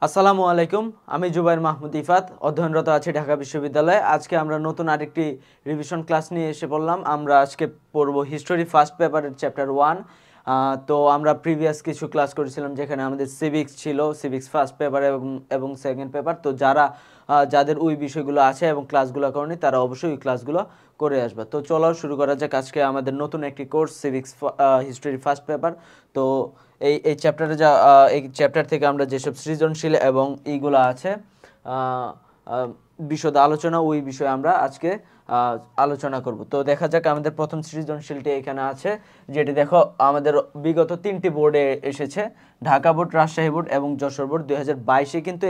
আসসালামু আলাইকুম। আমি জুবাইর মাহমুদ ইফাত, অধ্যয়নরত আছি ঢাকা বিশ্ববিদ্যালয়ে। আজকে আমরা নতুন আরেকটি রিভিশন ক্লাস নিয়ে এসে পড়লাম। আমরা আজকে পড়ব হিস্টোরি ফার্স্ট পেপারের চ্যাপ্টার 1। তো আমরা প্রিভিয়াস কিছু ক্লাস করেছিলাম যেখানে আমাদের সিভিক্স ছিল, সিভিক্স ফার্স্ট পেপার এবং সেকেন্ড পেপার। তো যাদের ওই বিষয়গুলো আছে এবং ক্লাসগুলো করেনি তারা অবশ্যই ওই ক্লাসগুলো করে আসবে। তো চলো শুরু করা যাক আজকে আমাদের নতুন একটি course, civics history first paper. তো এই চ্যাপ্টারে এই চ্যাপ্টার থেকে আমরা যেসব সৃজনশীল এবং এইগুলো আছে বিশদ আলোচনা, ওই বিষয়ে আমরা আজকে আলোচনা করব। তো দেখা যাক আমাদের প্রথম সৃজনশীলটি এখানে আছে, যেটি দেখো আমাদের বিগত 3টি বোর্ডে এসেছে, ঢাকা বোর্ড, রাজশাহী বোর্ড এবং যশোর বোর্ড। 2022-এ কিন্তু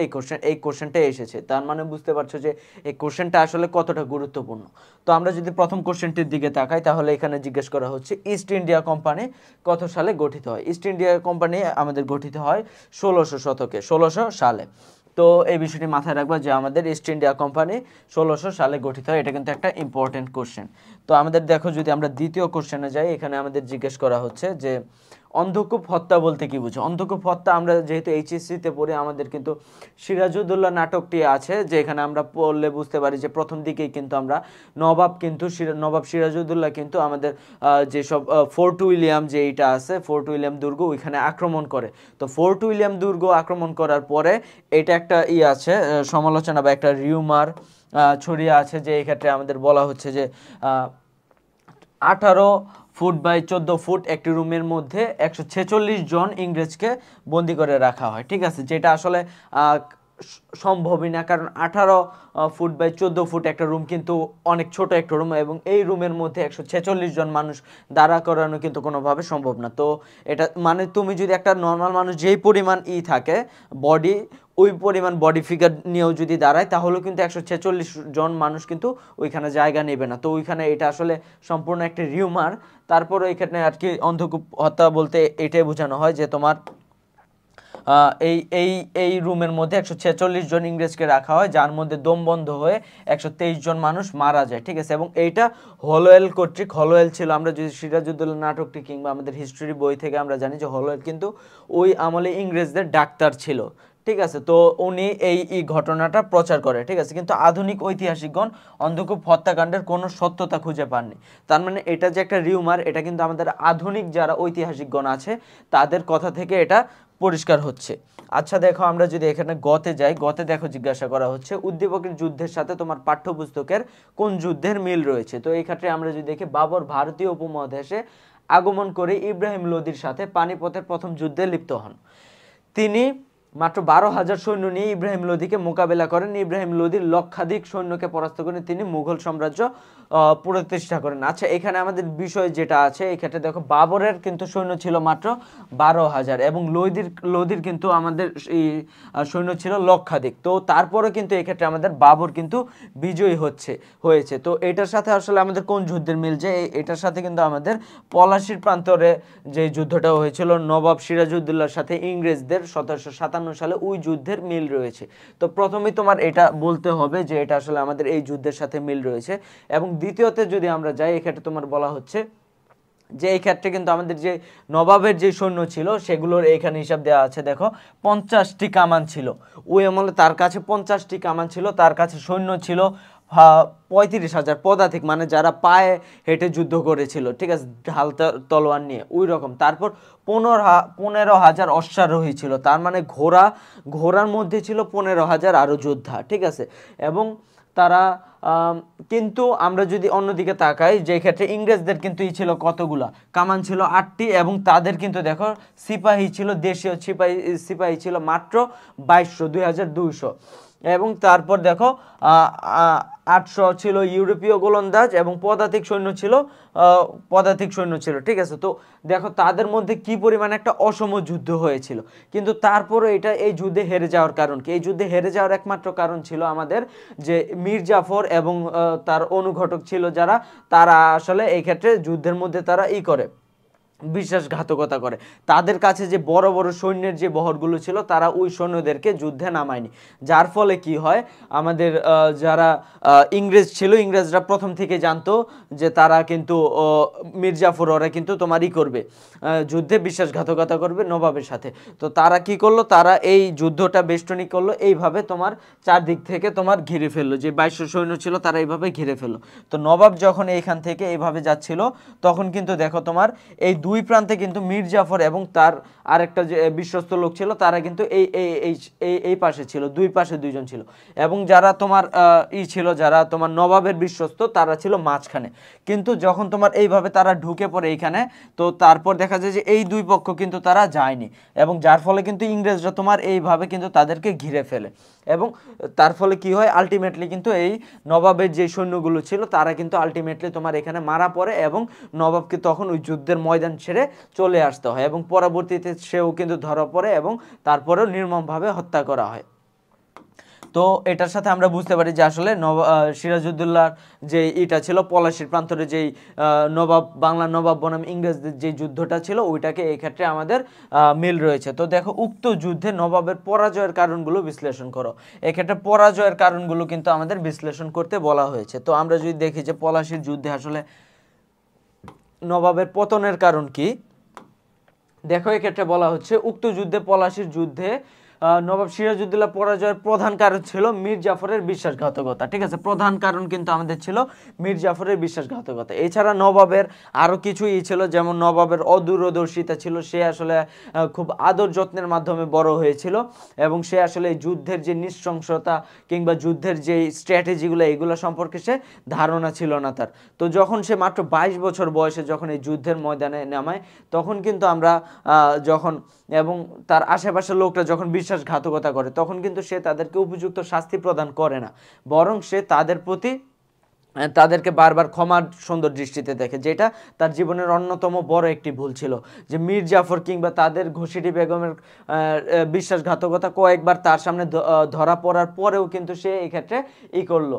এই কোশ্চেনটা এসেছে। তার মানে বুঝতে পারছো যে এই কোশ্চেনটা আসলে কতটা গুরুত্বপূর্ণ। তো আমরা যদি প্রথম কোশ্চেনটির দিকে তাকাই তাহলে এখানে জিজ্ঞেস করা হচ্ছে ইস্ট ইন্ডিয়া কোম্পানি কত সালে গঠিত হয়। ইস্ট ইন্ডিয়া কোম্পানি আমাদের গঠিত হয় 1600 শতকে, 1600 সালে। তো এই বিষয়টি মাথায় রাখবা যে আমাদের ইস্ট ইন্ডিয়া কোম্পানি 1600 সালে গঠিত হয়। এটা কিন্তু একটা ইম্পর্টেন্ট কোশ্চেন। তো আমাদের দেখো, যদি আমরা দ্বিতীয় কোশ্চেনে যাই, এখানে আমাদের জিজ্ঞেস করা হচ্ছে যে অন্ধকূপ হত্যা বলতে কি বুঝো। অন্ধকূপ হত্যা আমরা যেহেতু এইচএসসিতে পড়ি, আমাদের কিন্তু সিরাজউদ্দৌলা নাটকটি আছে, যে এখানে আমরা পড়লে বুঝতে পারি যে প্রথম দিকেই কিন্তু আমরা নবাব সিরাজউদ্দৌলা কিন্তু আমাদের যেসব ফোর্ট উইলিয়াম যে এইটা আছে, ফোর্ট উইলিয়াম দুর্গ, ওইখানে আক্রমণ করে। তো ফোর্ট উইলিয়াম দুর্গ আক্রমণ করার পরে এটা একটা আছে সমালোচনা বা একটা রিউমার ছড়িয়ে আছে, যে এই ক্ষেত্রে আমাদের বলা হচ্ছে যে 18 ফুট বাই 14 ফুট একটি রুমের মধ্যে 146 জন ইংরেজকে বন্দি করে রাখা হয়। ঠিক আছে, যেটা আসলে সম্ভবই না, কারণ 18 ফুট বাই 14 ফুট একটা রুম কিন্তু অনেক ছোট একটা রুম, এবং এই রুমের মধ্যে 146 জন মানুষ দাঁড়া করানো কিন্তু কোনোভাবে সম্ভব না। তো এটা মানে তুমি যদি একটা নর্মাল মানুষ যেই পরিমাণ থাকে বডি, ওই পরিমাণ বডি ফিগার নিয়েও যদি দাঁড়ায়, তাহলেও কিন্তু 146 জন মানুষ কিন্তু ওইখানে জায়গা নেবে না। তো ওইখানে এটা আসলে সম্পূর্ণ একটা রিউমার। তারপরে এখানে আর কি অন্ধকূপ হত্যা বলতে এটাই বোঝানো হয় যে তোমার এই এই এই রুমের মধ্যে 146 জন ইংরেজকে রাখা হয়, যার মধ্যে দম বন্ধ হয়ে 123 জন মানুষ মারা যায়। ঠিক আছে, এবং এইটা হলোয়েল কর্তৃক, হলোয়েল ছিল, আমরা যদি সিরাজউদ্দৌলা নাটকটি কিংবা আমাদের হিস্ট্রি বই থেকে আমরা জানি যে হলোয়েল কিন্তু ওই আমলে ইংরেজদের ডাক্তার ছিল। ঠিক আছে, তো উনি এই ঘটনাটা প্রচার করে। ঠিক আছে, কিন্তু আধুনিক ঐতিহাসিকগণ অন্ধকূপ হত্যাকাণ্ডের কোনো সত্যতা খুঁজে পাননি। তার মানে এটা যে একটা রিউমার, এটা কিন্তু আমাদের আধুনিক যারা ঐতিহাসিকগণ আছে তাদের কথা থেকে এটা পরিষ্কার হচ্ছে। আচ্ছা দেখো, আমরা যদি এখানে গতে যাই, গতে দেখো জিজ্ঞাসা করা হচ্ছে উদ্দীপকের যুদ্ধের সাথে তোমার পাঠ্যপুস্তকের কোন যুদ্ধের মিল রয়েছে। তো এই ক্ষেত্রে আমরা যদি দেখি, বাবর ভারতীয় উপমহাদেশে আগমন করে ইব্রাহিম লোদির সাথে পানিপথের প্রথম যুদ্ধে লিপ্ত হন। তিনি মাত্র 12,000 সৈন্য নিয়ে ইব্রাহিম লোদিকে মোকাবেলা করেন। ইব্রাহিম লোদির লক্ষাধিক সৈন্যকে পরাস্ত করে তিনি মুঘল সাম্রাজ্য প্রতিষ্ঠা করেন। আচ্ছা, এখানে আমাদের বিষয় যেটা আছে, এই ক্ষেত্রে দেখো বাবরের কিন্তু সৈন্য ছিল মাত্র 12,000 এবং লোদির কিন্তু আমাদের এই সৈন্য ছিল লক্ষাধিক। তো তারপরে কিন্তু এই ক্ষেত্রে আমাদের বাবর কিন্তু বিজয়ী হয়েছে। তো এটার সাথে আসলে আমাদের কোন যুদ্ধের মিল, যে এটার সাথে কিন্তু আমাদের পলাশির প্রান্তরে যে যুদ্ধটা হয়েছিল নবাব সিরাজউদ্দৌলার সাথে ইংরেজদের 1757 সালে, ওই যুদ্ধের মিল রয়েছে। তো প্রথমেই তোমার এটা বলতে হবে যে এটা আসলে আমাদের এই যুদ্ধের সাথে মিল রয়েছে। এবং দ্বিতীয়তে যদি আমরা যাই, এক্ষেত্রে তোমার বলা হচ্ছে যে এই ক্ষেত্রে কিন্তু আমাদের যে নবাবের যে সৈন্য ছিল সেগুলোর এখানে হিসাব দেওয়া আছে। দেখো 50টি কামান ছিল ওই আমলে, তার কাছে 50টি কামান ছিল, তার কাছে সৈন্য ছিল 35,000 পদাতিক, মানে যারা পায়ে হেঁটে যুদ্ধ করেছিল। ঠিক আছে, ঢাল তলোয়ার নিয়ে ওই রকম। তারপর 15,000 অশ্বারোহী ছিল, তার মানে ঘোড়ার মধ্যে ছিল 15,000 আরো যোদ্ধা। ঠিক আছে, এবং তারা কিন্তু আমরা যদি অন্যদিকে তাকাই, যে ক্ষেত্রে ইংরেজদের কিন্তু ছিল কতগুলা কামান ছিল 8টি, এবং তাদের কিন্তু দেখো সিপাহী ছিল, দেশীয় সিপাহী ছিল মাত্র 2200 এবং তারপর দেখো 800 ছিল ইউরোপীয় গোলন্দাজ এবং পদাতিক সৈন্য ছিল। ঠিক আছে, তো দেখো তাদের মধ্যে কি পরিমাণ একটা অসম যুদ্ধ হয়েছিল, কিন্তু তারপরে এই যুদ্ধে হেরে যাওয়ার কারণ কি? এই যুদ্ধে হেরে যাওয়ার একমাত্র কারণ ছিল আমাদের যে মীর জাফর এবং তার অনুঘটক ছিল যারা, তারা আসলে এই ক্ষেত্রে যুদ্ধের মধ্যে তারা করে বিশ্বাসঘাতকতা করে। তাদের কাছে যে বড় বড় সৈন্যের যে বহরগুলো ছিল তারা ওই সৈন্যদেরকে যুদ্ধে নামায়নি, যার ফলে কি হয় আমাদের যারা ইংরেজ ছিল, ইংরেজরা প্রথম থেকে জানতো যে তারা কিন্তু মীর জাফর ওরা কিন্তু তোমার করবে, যুদ্ধে বিশ্বাসঘাতকতা করবে নবাবের সাথে। তো তারা কি করলো, তারা এই যুদ্ধটা বেষ্টনী করলো, এইভাবে তোমার চারদিক থেকে তোমার ঘিরে ফেললো, যে 2200 সৈন্য ছিল তারা এইভাবে ঘিরে ফেললো। তো নবাব যখন এইখান থেকে এইভাবে যাচ্ছিল তখন কিন্তু দেখো তোমার এই দুই প্রান্তে কিন্তু মীর জাফর এবং তার আরেকটা যে বিশ্বস্ত লোক ছিল তারা কিন্তু এই এই এই এই পাশে ছিল, দুই পাশে দুইজন ছিল, এবং যারা তোমার ছিল, যারা তোমার নবাবের বিশ্বস্ত তারা ছিল মাঝখানে। কিন্তু যখন তোমার এইভাবে তারা ঢুকে পড়ে এইখানে, তো তারপর দেখা যায় যে এই দুই পক্ষ কিন্তু তারা যায়নি, এবং যার ফলে কিন্তু ইংরেজরা তোমার এইভাবে কিন্তু তাদেরকে ঘিরে ফেলে, এবং তার ফলে কি হয় আলটিমেটলি কিন্তু এই নবাবের যে সৈন্যগুলো ছিল তারা কিন্তু আলটিমেটলি তোমার এখানে মারা পড়ে, এবং নবাবকে তখন ওই যুদ্ধের ময়দান ছেড়ে চলে আসতে হয়, এবং পরবর্তীতে সেও কিন্তু ধরা পড়ে এবং তারপরেও নির্মমভাবে হত্যা করা হয়। তো এটার সাথে আমরা বুঝতে পারি যে আসলে সিরাজউদ্দৌলার যে এটা ছিল পলাশীর প্রান্তরে যেই নবাব, বাংলা নবাব বনাম ইংরেজদের যে যুদ্ধটা ছিল ওইটাকে এই ক্ষেত্রে আমাদের মিল রয়েছে। তো দেখো উক্ত যুদ্ধে নবাবের পরাজয়ের কারণগুলো বিশ্লেষণ করো। এক্ষেত্রে পরাজয়ের কারণগুলো কিন্তু আমাদের বিশ্লেষণ করতে বলা হয়েছে। তো আমরা যদি দেখি যে পলাশীর যুদ্ধে আসলে নবাবের পতনের কারণ কি, দেখো এক্ষেত্রে বলা হচ্ছে উক্ত যুদ্ধে পলাশীর যুদ্ধে নবাব সিরাজউদ্দৌলা পরাজয়ের প্রধান কারণ ছিল মীর জাফরের বিশ্বাসঘাতকতা। ঠিক আছে, প্রধান কারণ কিন্তু আমাদের ছিল মীর জাফরের বিশ্বাসঘাতকতা। এছাড়া নবাবের আরও কিছুই ছিল, যেমন নবাবের অদূরদর্শিতা ছিল, সে আসলে খুব আদর যত্নের মাধ্যমে বড় হয়েছিল, এবং সে আসলে যুদ্ধের যে নৃশংসতা কিংবা যুদ্ধের যে স্ট্র্যাটেজিগুলো এগুলো সম্পর্কে সে ধারণা ছিল না তার। তো যখন সে মাত্র 22 বছর বয়সে যখন এই যুদ্ধের ময়দানে নামায় তখন কিন্তু আমরা যখন এবং তার আশেপাশের লোকরা যখন বিশ্বাসঘাতকতা করে তখন কিন্তু সে তাদেরকে উপযুক্ত শাস্তি প্রদান করে না, বরং সে তাদেরকে বারবার ক্ষমার সুন্দর দৃষ্টিতে দেখে, যেটা তার জীবনের অন্যতম বড় একটি ভুল ছিল। যে মীর জাফর কিংবা তাদের ঘসিটি বেগমের বিশ্বাসঘাতকতা কয়েকবার তার সামনে ধরা পড়ার পরেও কিন্তু সে এক্ষেত্রে করলো,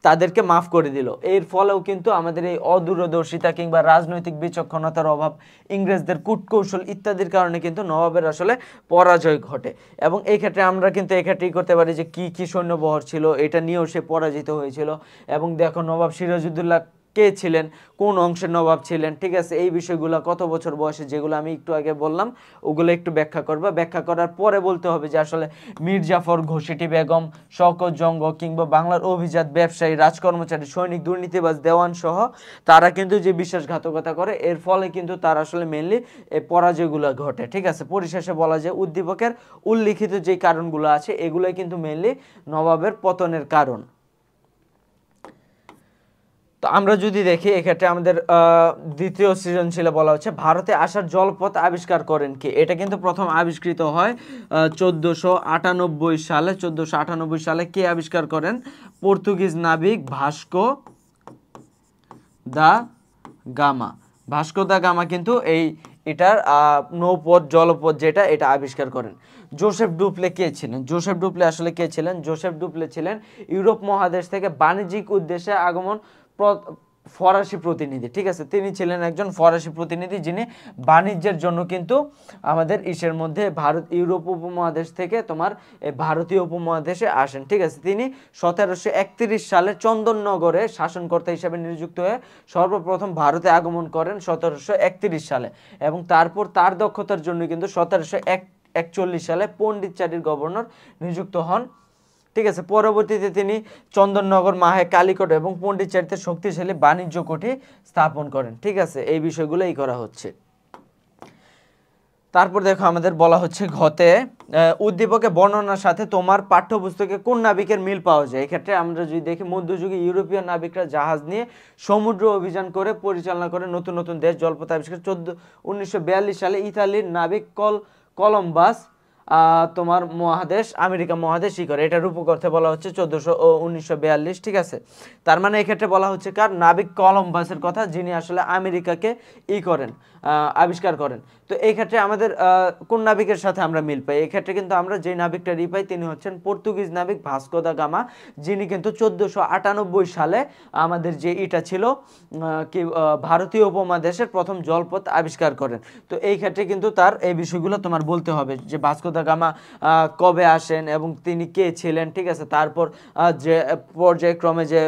তাদেরকে মাফ করে দিল। এর ফলেও কিন্তু আমাদের এই অদূরদর্শিতা কিংবা রাজনৈতিক বিচক্ষণতার অভাব, ইংরেজদের কূটকৌশল ইত্যাদির কারণে কিন্তু নবাবের আসলে পরাজয় ঘটে। এবং এই ক্ষেত্রে আমরা কিন্তু এক্ষেত্রেই করতে পারি যে কি কি সৈন্যবহর ছিল এটা নিয়েও সে পরাজিত হয়েছিল। এবং দেখো নবাব সিরাজউদ্দৌলা কে ছিলেন, কোন অংশের নবাব ছিলেন, ঠিক আছে, এই বিষয়গুলো কত বছর বয়সে যেগুলো আমি একটু আগে বললাম ওগুলো একটু ব্যাখ্যা করবা। ব্যাখ্যা করার পরে বলতে হবে যে আসলে মীর জাফর, ঘসিটি বেগম, শওকত জঙ্গ কিংবা বাংলার অভিজাত ব্যবসায়ী, রাজকর্মচারী, সৈনিক, দুর্নীতিবাজ, দেওয়ান সহ তারা কিন্তু যে বিশ্বাসঘাতকতা করে এর ফলে কিন্তু তার আসলে মেনলি এই পরাজয়গুলো ঘটে। ঠিক আছে, পরিশেষে বলা যায় উদ্দীপকের উল্লিখিত যে কারণগুলো আছে এগুলোই কিন্তু মেনলি নবাবের পতনের কারণ। তো আমরা যদি দেখি এক্ষেত্রে আমাদের দ্বিতীয় সৃজনশীলে বলা হচ্ছে ভারতে আসার জলপথ আবিষ্কার করেন কে। এটা কিন্তু প্রথম আবিষ্কৃত হয় 1498 সালে। 1498 সালে কে আবিষ্কার করেন? পর্তুগিজ নাবিক Vasco da Gama. Vasco da Gama কিন্তু এটার নৌপথ জলপথ যেটা এটা আবিষ্কার করেন। জোসেফ ডুপ্লে কে ছিলেন? জোসেফ ডুপ্লে আসলে কে ছিলেন? জোসেফ ডুপ্লে ছিলেন ইউরোপ মহাদেশ থেকে বাণিজ্যিক উদ্দেশ্যে আগমন ফরাসি প্রতিনিধি। ঠিক আছে, তিনি ছিলেন একজন ফরাসি প্রতিনিধি যিনি বাণিজ্যের জন্য কিন্তু আমাদের ইসের মধ্যে ইউরোপ উপমহাদেশ থেকে তোমার ভারতীয় উপমহাদেশে আসেন। ঠিক আছে, তিনি 1731 সালে চন্দননগরে শাসনকর্তা হিসেবে নিযুক্ত হয়ে সর্বপ্রথম ভারতে আগমন করেন 1731 সালে, এবং তারপর তার দক্ষতার জন্য কিন্তু 1741 সালে পণ্ডিতচারীর গভর্নর নিযুক্ত হন। ঠিক আছে, পরবর্তীতে তিনি চন্দননগর, মাহে, কালিকট এবং পণ্ডিতচারীতে শক্তিশালী বাণিজ্য কুঠি স্থাপন করেন। ঠিক আছে, এই বিষয়গুলোই করা হচ্ছে। তারপর দেখো আমাদের বলা হচ্ছে ঘতে উদ্দীপকে বর্ণনার সাথে তোমার পাঠ্যপুস্তকে কোন নাবিকের মিল পাওয়া যায়। এক্ষেত্রে আমরা যদি দেখি মধ্যযুগে ইউরোপীয় নাবিকরা জাহাজ নিয়ে সমুদ্র অভিযান করে পরিচালনা করে নতুন নতুন দেশ জলপথ আবিষ্কার। 1942 সালে ইতালির নাবিক কলম্বাস তোমার মহাদেশ আমেরিকা মহাদেশই করে। এটার রূপক অর্থে বলা হচ্ছে 1942, ঠিক আছে। তার মানে এক্ষেত্রে বলা হচ্ছে কার, নাবিক কলম্বাসের কথা, যিনি আসলে আমেরিকাকে করেন, আবিষ্কার করেন। তো এই ক্ষেত্রে আমাদের কোন নাবিকের সাথে আমরা মিল পাই? এই ক্ষেত্রে কিন্তু আমরা যে নাবিকটা পাই তিনি হচ্ছেন পর্তুগিজ নাবিক ভাস্কো দা গামা, যিনি কিন্তু 1498 সালে আমাদের যে ইটা ছিল কি ভারতীয় উপমহাদেশের প্রথম জলপথ আবিষ্কার করেন। তো এই ক্ষেত্রে কিন্তু তার এই বিষয়গুলো তোমার বলতে হবে যে ভাস্কো দা গামা কবে আসেন এবং তিনি কে ছিলেন, ঠিক আছে। তারপর যে পর্যায়ক্রমে যে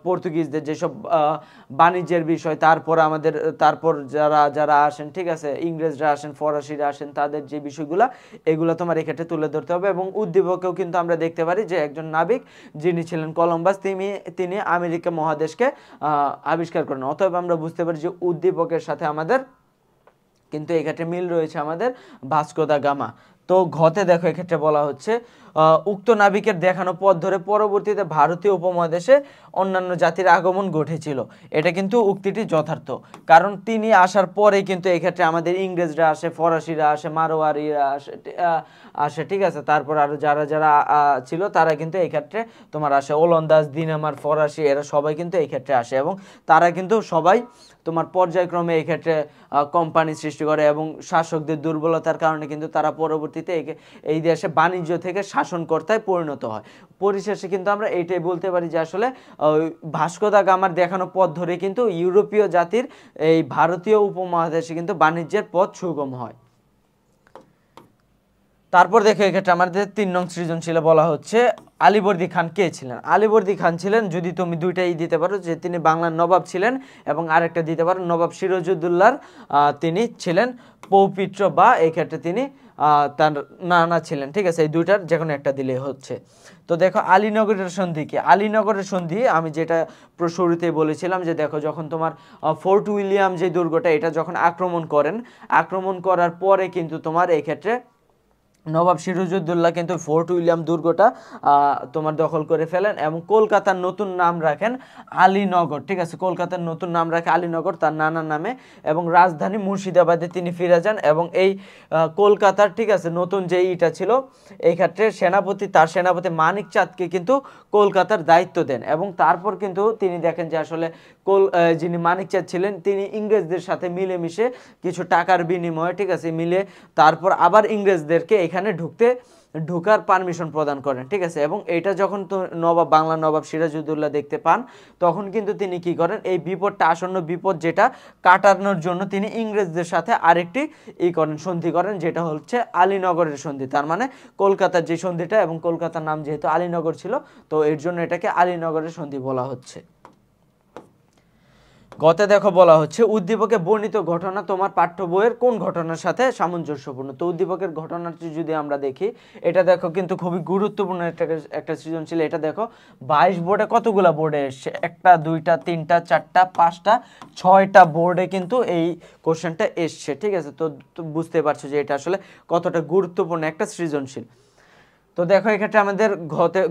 পর্তুগিজদের যেসব বাণিজ্যের বিষয়, তারপর যারা যারা আসেন, ঠিক আছে, ইংরেজরা আসেন, ফরাসিরা আসেন, তাদের যে বিষয়গুলো এগুলো তোমার এক্ষেত্রে তুলে ধরতে হবে। এবং উদ্দীপকেও কিন্তু আমরা দেখতে পারি যে একজন নাবিক যিনি ছিলেন কলম্বাস, তিনি আমেরিকা মহাদেশকে আবিষ্কার করেন। অতএব আমরা বুঝতে পারি যে উদ্দীপকের সাথে আমাদের কিন্তু এক্ষেত্রে মিল রয়েছে আমাদের ভাস্কো দা গামা। তো ঘতে দেখো এক্ষেত্রে বলা হচ্ছে উক্ত নাবিকের দেখানো পথ ধরে পরবর্তীতে ভারতীয় উপমহাদেশে অন্যান্য জাতির আগমন ঘটেছিল। এটা কিন্তু উক্তিটি যথার্থ, কারণ তিনি আসার পরে কিন্তু এক্ষেত্রে আমাদের ইংরেজরা আসে, ফরাসিরা আসে, মারোয়ারিরা আসে, ঠিক আছে। তারপর আরো যারা যারা ছিল তারা কিন্তু এই ক্ষেত্রে তোমার আসে, ওলন্দাজ, দিনামার, ফরাসি, এরা সবাই কিন্তু এই ক্ষেত্রে আসে এবং তারা কিন্তু সবাই তোমার পর্যায়ক্রমে এই ক্ষেত্রে কোম্পানি সৃষ্টি করে এবং শাসকদের দুর্বলতার কারণে কিন্তু তারা পরবর্তীতে এই দেশে বাণিজ্য থেকে শাসনকর্তায় পরিণত হয়। পরিশেষে কিন্তু আমরা এইটাই বলতে পারি যে আসলে ভাস্কো দা গামার দেখানো পথ ধরে কিন্তু ইউরোপীয় জাতির এই ভারতীয় উপমহাদেশে কিন্তু বাণিজ্যের পথ সুগম হয়। তারপর দেখো এক্ষেত্রে আমাদের 3 নং সৃজনশীলে বলা হচ্ছে আলীবর্দী খান কে ছিলেন? আলীবর্দী খান ছিলেন, যদি তুমি দুইটাই দিতে পারো, যে তিনি বাংলার নবাব ছিলেন, এবং আরেকটা দিতে পারো নবাব সিরাজউদ্দৌলার তিনি ছিলেন পৌপিত্র, বা এই ক্ষেত্রে তিনি তার নানা ছিলেন, ঠিক আছে। এই দুইটার যে কোনো একটা দিলেই হচ্ছে। তো দেখো আলীনগরের সন্ধি কি? আলীনগরের সন্ধি আমি যেটা শুরুতেই বলেছিলাম যে দেখো যখন তোমার ফোর্ট উইলিয়াম যে দুর্গটা, এটা যখন আক্রমণ করার পরে কিন্তু তোমার এই ক্ষেত্রে নবাব সিরাজউদ্দৌলা কিন্তু ফোর্ট উইলিয়াম দুর্গটা তোমার দখল করে ফেলেন এবং কলকাতার নতুন নাম রাখেন আলীনগর, ঠিক আছে। কলকাতার নতুন নাম রাখে আলীনগর তার নানার নামে, এবং রাজধানী মুর্শিদাবাদে তিনি ফিরে যান এবং এই কলকাতার, ঠিক আছে, নতুন যে ইটা ছিল এই ক্ষেত্রে তার সেনাপতি মানিক চাঁদকে কিন্তু কলকাতার দায়িত্ব দেন। এবং তারপর কিন্তু তিনি দেখেন যে আসলে যিনি মানিক চাঁদ ছিলেন তিনি ইংরেজদের সাথে মিলেমিশে কিছু টাকার বিনিময়ে, ঠিক আছে, মিলে তারপর আবার ইংরেজদেরকে এখানে ঢোকার পারমিশন প্রদান করেন, ঠিক আছে। এবং এটা যখন তো বাংলা নবাব সিরাজউদ্দৌলা দেখতে পান, তখন কিন্তু তিনি কি করেন, এই বিপদটা, আসন্ন বিপদ যেটা কাটানোর জন্য তিনি ইংরেজদের সাথে আরেকটি সন্ধি করেন, যেটা হচ্ছে আলীনগরের সন্ধি। তার মানে কলকাতার যে সন্ধিটা, এবং কলকাতার নাম যেহেতু আলীনগর ছিল, তো এর জন্য এটাকে আলীনগরের সন্ধি বলা হচ্ছে। গতে দেখো বলা হচ্ছে উদ্দীপকে বর্ণিত ঘটনা তোমার পাঠ্য বইয়ের কোন ঘটনার সাথে সামঞ্জস্যপূর্ণ? তো উদ্দীপকের ঘটনাটি যদি আমরা দেখি, এটা দেখো কিন্তু খুবই গুরুত্বপূর্ণ একটা সৃজনশীল। এটা দেখো 22 বোর্ডে কতগুলা বোর্ডে এসছে, 1টা 2টা 3টা 4টা 5টা 6টা বোর্ডে কিন্তু এই কোশ্চেনটা এসছে, ঠিক আছে। তো বুঝতে পারছো যে এটা আসলে কতটা গুরুত্বপূর্ণ একটা সৃজনশীল। তো দেখো এক্ষেত্রে আমাদের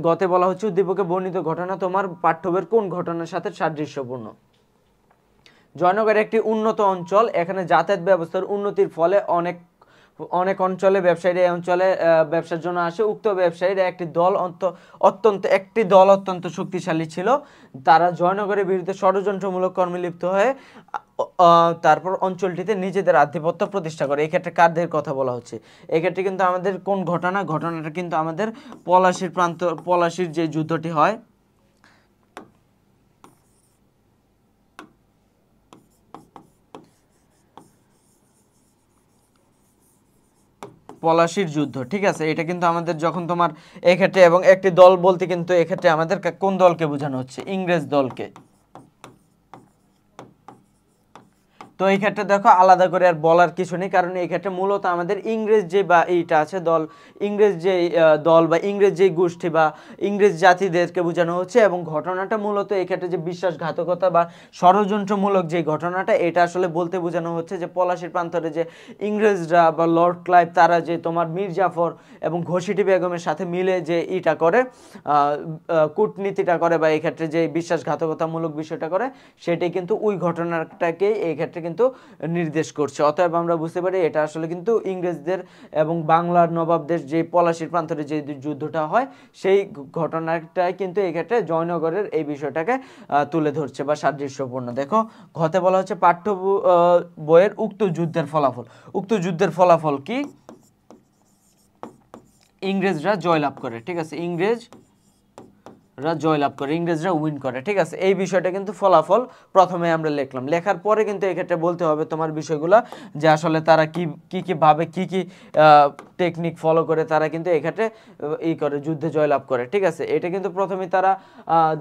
গতে বলা হচ্ছে উদ্দীপকে বর্ণিত ঘটনা তোমার পাঠ্য বইয়ের কোন ঘটনার সাথে সাদৃশ্যপূর্ণ? জয়নগর একটি উন্নত অঞ্চল, এখানে যাতায়াত ব্যবস্থার উন্নতির ফলে অনেক অঞ্চলে ব্যবসায়ীরা এই অঞ্চলে ব্যবসার জন্য আসে। উক্ত ব্যবসায়ীরা একটি দল অত্যন্ত শক্তিশালী ছিল। তারা জয়নগরের বিরুদ্ধে ষড়যন্ত্রমূলক কর্মে লিপ্ত হয়ে তারপর অঞ্চলটিতে নিজেদের আধিপত্য প্রতিষ্ঠা করে। এক্ষেত্রে কাদের কথা বলা হচ্ছে? এক্ষেত্রে কিন্তু আমাদের কোন ঘটনাটা কিন্তু আমাদের পলাশির যে যুদ্ধটি হয়, পলাশির যুদ্ধ, ঠিক আছে। এটা কিন্তু আমাদের যখন তোমার এক্ষেত্রে, এবং একটি দল বলতে কিন্তু এক্ষেত্রে আমাদের কোন দলকে বোঝানো হচ্ছে? ইংরেজ দলকে। তো এই ক্ষেত্রে দেখো আলাদা করে আর বলার কিছু নেই, কারণ এই ক্ষেত্রে মূলত আমাদের ইংরেজ যে বা এইটা আছে ইংরেজ বা ইংরেজ যে গোষ্ঠী বা ইংরেজ জাতিদেরকে বোঝানো হচ্ছে। এবং ঘটনাটা মূলত এই ক্ষেত্রে যে বিশ্বাসঘাতকতা বা ষড়যন্ত্রমূলক যে ঘটনাটা, এটা আসলে বলতে বোঝানো হচ্ছে যে পলাশির প্রান্তরে যে ইংরেজরা বা লর্ড ক্লাইভ তারা যে তোমার মীর জাফর এবং ঘসিটি বেগমের সাথে মিলে যে ইটা করে, কূটনীতিটা করে, বা এই ক্ষেত্রে যে বিশ্বাসঘাতকতামূলক বিষয়টা করে, সেটাই কিন্তু ওই ঘটনাটাকেই এই ক্ষেত্রে কিন্তু নির্দেশ করছে। অতএব আমরা বুঝতে পারি এটা আসলে কিন্তু ইংরেজদের এবং বাংলার নবাবদের যে পলাশীর প্রান্তরে যে যুদ্ধটা হয় সেই ঘটনাটাই কিন্তু এই ক্ষেত্রে জয়নগরের এই বিষয়টাকে তুলে ধরছে বা সাদৃশ্যপূর্ণ। দেখো ঘতে বলা হচ্ছে পাঠ্য বইয়ের উক্ত যুদ্ধের ফলাফল। উক্ত যুদ্ধের ফলাফল কি? ইংরেজরা জয়লাভ করে, ঠিক আছে, ইংরেজরা জয়লাভ করে, ইংরেজরা উইন করে, ঠিক আছে। এই বিষয়টা কিন্তু ফলাফল প্রথমে আমরা লিখলাম, লেখার পরে কিন্তু এই ক্ষেত্রে বলতে হবে তোমার বিষয়গুলো যে আসলে তারা কি ভাবে কি টেকনিক ফলো করে তারা কিন্তু এই ক্ষেত্রে করে যুদ্ধে জয়লাভ করে, ঠিক আছে। এটা কিন্তু প্রথমে তারা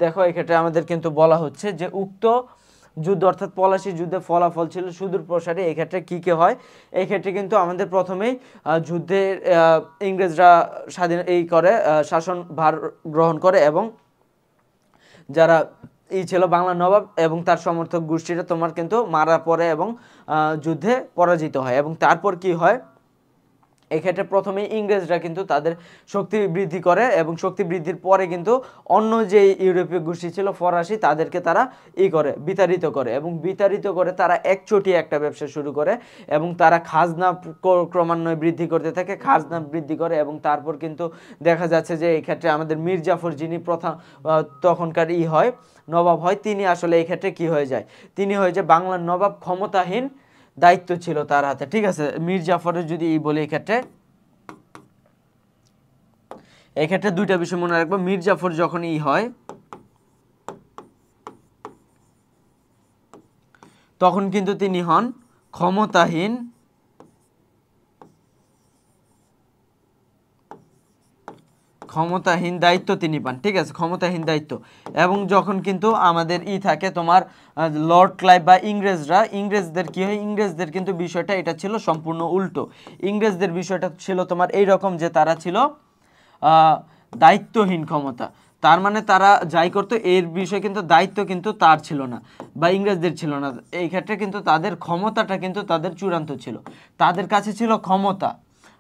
দেখো এই ক্ষেত্রে আমাদের কিন্তু বলা হচ্ছে যে উক্ত যুদ্ধ অর্থাৎ পলাশী যুদ্ধের ফলাফল ছিল সুদূর প্রসারী। এই ক্ষেত্রে কি হয়, এই ক্ষেত্রে কিন্তু আমাদের প্রথমেই যুদ্ধের ইংরেজরা স্বাধীন শাসন ভার গ্রহণ করে এবং যারা ছিল বাংলা নবাব এবং তার সমর্থক গোষ্ঠীরা তোমার কিন্তু মারা পড়ে এবং যুদ্ধে পরাজিত হয়। এবং তারপর কি হয়, এক্ষেত্রে প্রথমে ইংরেজরা কিন্তু তাদের শক্তি বৃদ্ধি করে এবং শক্তি বৃদ্ধির পরে কিন্তু অন্য যে ইউরোপীয় গোষ্ঠী ছিল ফরাসি তাদেরকে তারা বিতাড়িত করে এবং বিতাড়িত করে তারা একচোটিয়া একটা ব্যবসা শুরু করে এবং তারা খাজনা ক্রমান্বয়ে বৃদ্ধি করতে থাকে, খাজনা বৃদ্ধি করে এবং তারপর কিন্তু দেখা যাচ্ছে যে এই ক্ষেত্রে আমাদের মীর জাফর যিনি তখনকার হয় নবাব হয়, তিনি আসলে এই ক্ষেত্রে কি হয়ে যায়, তিনি হয়ে যায় বাংলার নবাব, ক্ষমতাহীন দায়িত্ব ছিল তার হাতে, ঠিক আছে। মীর জাফরের যদি বলি এই ক্ষেত্রে দুইটা বিষয় মনে রাখবো। মীর জাফর যখন হয় তখন কিন্তু তিনি হন ক্ষমতাহীন দায়িত্ব তিনি পান, ঠিক আছে, ক্ষমতাহীন দায়িত্ব। এবং যখন কিন্তু আমাদের থাকে তোমার লর্ড ক্লাইভ বা ইংরেজদের কি হয়, ইংরেজদের কিন্তু বিষয়টা এটা ছিল সম্পূর্ণ উল্টো। ইংরেজদের বিষয়টা ছিল তোমার এইরকম যে তারা ছিল দায়িত্বহীন ক্ষমতা, তার মানে তারা যাই করতো এর বিষয়ে কিন্তু দায়িত্ব কিন্তু তার ছিল না বা ইংরেজদের ছিল না। এই ক্ষেত্রে কিন্তু তাদের ক্ষমতাটা কিন্তু তাদের চূড়ান্ত ছিল, তাদের কাছে ছিল ক্ষমতা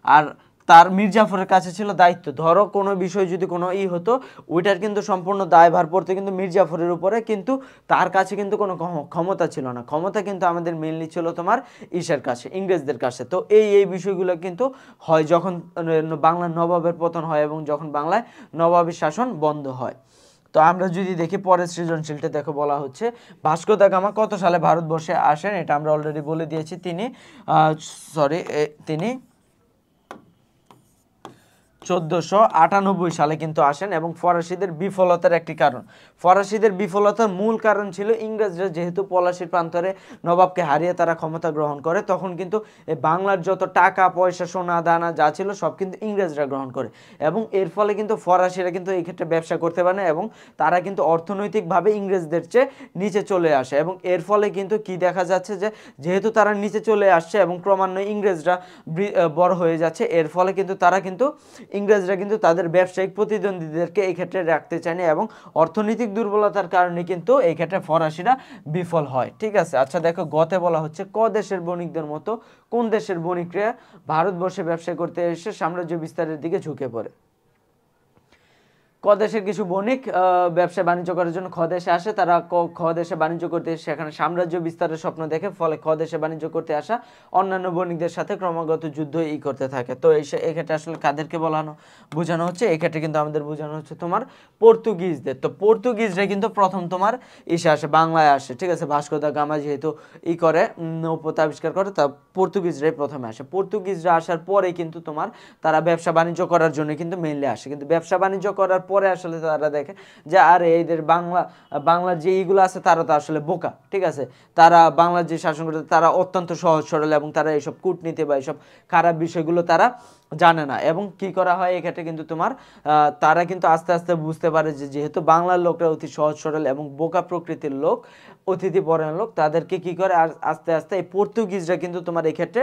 আর তার মীর জাফরের কাছে ছিল দায়িত্ব। ধরো কোনো বিষয় যদি কোনো হতো ওইটার কিন্তু সম্পূর্ণ দায়ভার পড়তো কিন্তু মীর জাফরের উপরে, কিন্তু তার কাছে কিন্তু কোনো ক্ষমতা ছিল না। ক্ষমতা কিন্তু আমাদের মেইনলি ছিল তোমার কাছে, ইংরেজদের কাছে। তো এই বিষয়গুলো কিন্তু হয় যখন বাংলার নবাবের পতন হয় এবং যখন বাংলায় নবাবী শাসন বন্ধ হয়। তো আমরা যদি দেখি পরের সৃজনশীলটা দেখো বলা হচ্ছে ভাস্কো দা গামা কত সালে ভারতবর্ষে আসেন, এটা আমরা অলরেডি বলে দিয়েছি। তিনি 1498 সালে কিন্তু আসেন এবং ফরাসিদের বিফলতার একটি কারণ, ফরাসিদের বিফলতার মূল কারণ ছিল ইংরেজরা যেহেতু পলাশীর প্রান্তরে নবাবকে হারিয়ে তারা ক্ষমতা গ্রহণ করে, তখন কিন্তু বাংলার যত টাকা পয়সা সোনা দানা যা ছিল সব কিন্তু ইংরেজরা গ্রহণ করে এবং এর ফলে কিন্তু ফরাসিরা কিন্তু এই ক্ষেত্রে ব্যবসা করতে পারে না এবং তারা কিন্তু অর্থনৈতিকভাবে ইংরেজদের চেয়ে নিচে চলে আসে এবং এর ফলে কিন্তু কি দেখা যাচ্ছে যে যেহেতু তারা নিচে চলে আসছে এবং ক্রমান্বয়ে ইংরেজরা বড় হয়ে যাচ্ছে, এর ফলে কিন্তু ইংরেজরা কিন্তু তাদের ব্যবসায়িক প্রতিদ্বন্দ্বীদেরকে এই ক্ষেত্রে রাখতে চায়নি এবং অর্থনৈতিক দুর্বলতার কারণে কিন্তু এই ক্ষেত্রে ফরাসিরা বিফল হয়, ঠিক আছে। আচ্ছা দেখো গতে বলা হচ্ছে ক দেশের বণিকদের মতো কোন দেশের বণিকরা ভারতবর্ষে ব্যবসা করতে এসে সাম্রাজ্য বিস্তারের দিকে ঝুঁকে পড়ে। ক দেশের কিছু বণিক ব্যবসা বাণিজ্য করার জন্য খ দেশে আসে, তারা খ দেশে বাণিজ্য করতে এসে সেখানে সাম্রাজ্য বিস্তারের স্বপ্ন দেখে, ফলে খ দেশে বাণিজ্য করতে আসা অন্যান্য বণিকদের সাথে ক্রমাগত যুদ্ধ করতে থাকে। তো এই ক্ষেত্রে আসলে কাদেরকে বোঝানো হচ্ছে, এই ক্ষেত্রে কিন্তু আমাদের বোঝানো হচ্ছে তোমার পর্তুগিজদের। তো পর্তুগিজরা কিন্তু প্রথম তোমার আসে বাংলায় আসে, ঠিক আছে, ভাস্কো দা গামা যেহেতু করে নৌপথ আবিষ্কার করে, তা পর্তুগিজরাই প্রথমে আসে। পর্তুগিজরা আসার পরে কিন্তু তোমার তারা ব্যবসা বাণিজ্য করার জন্য কিন্তু মেইনলি আসে, কিন্তু ব্যবসা বাণিজ্য করার পরে আসলে তারা দেখে যে আরে এদের বাংলার যে এইগুলো আছে তারা তো আসলে বোকা, ঠিক আছে, তারা বাংলার যে শাসন করতে তারা অত্যন্ত সহজ সরল এবং তারা এইসব কূটনীতি বা এইসব খারাপ বিষয়গুলো তারা জানে না। এবং কি করা হয় এক্ষেত্রে কিন্তু তোমার তারা কিন্তু আস্তে আস্তে বুঝতে পারে যে যেহেতু বাংলার লোকরা অতি সহজ সরল এবং বোকা প্রকৃতির লোক, অতিথি পরায়ণ লোক, তাদেরকে কি করে আস্তে আস্তে এই পর্তুগিজরা কিন্তু তোমার এক্ষেত্রে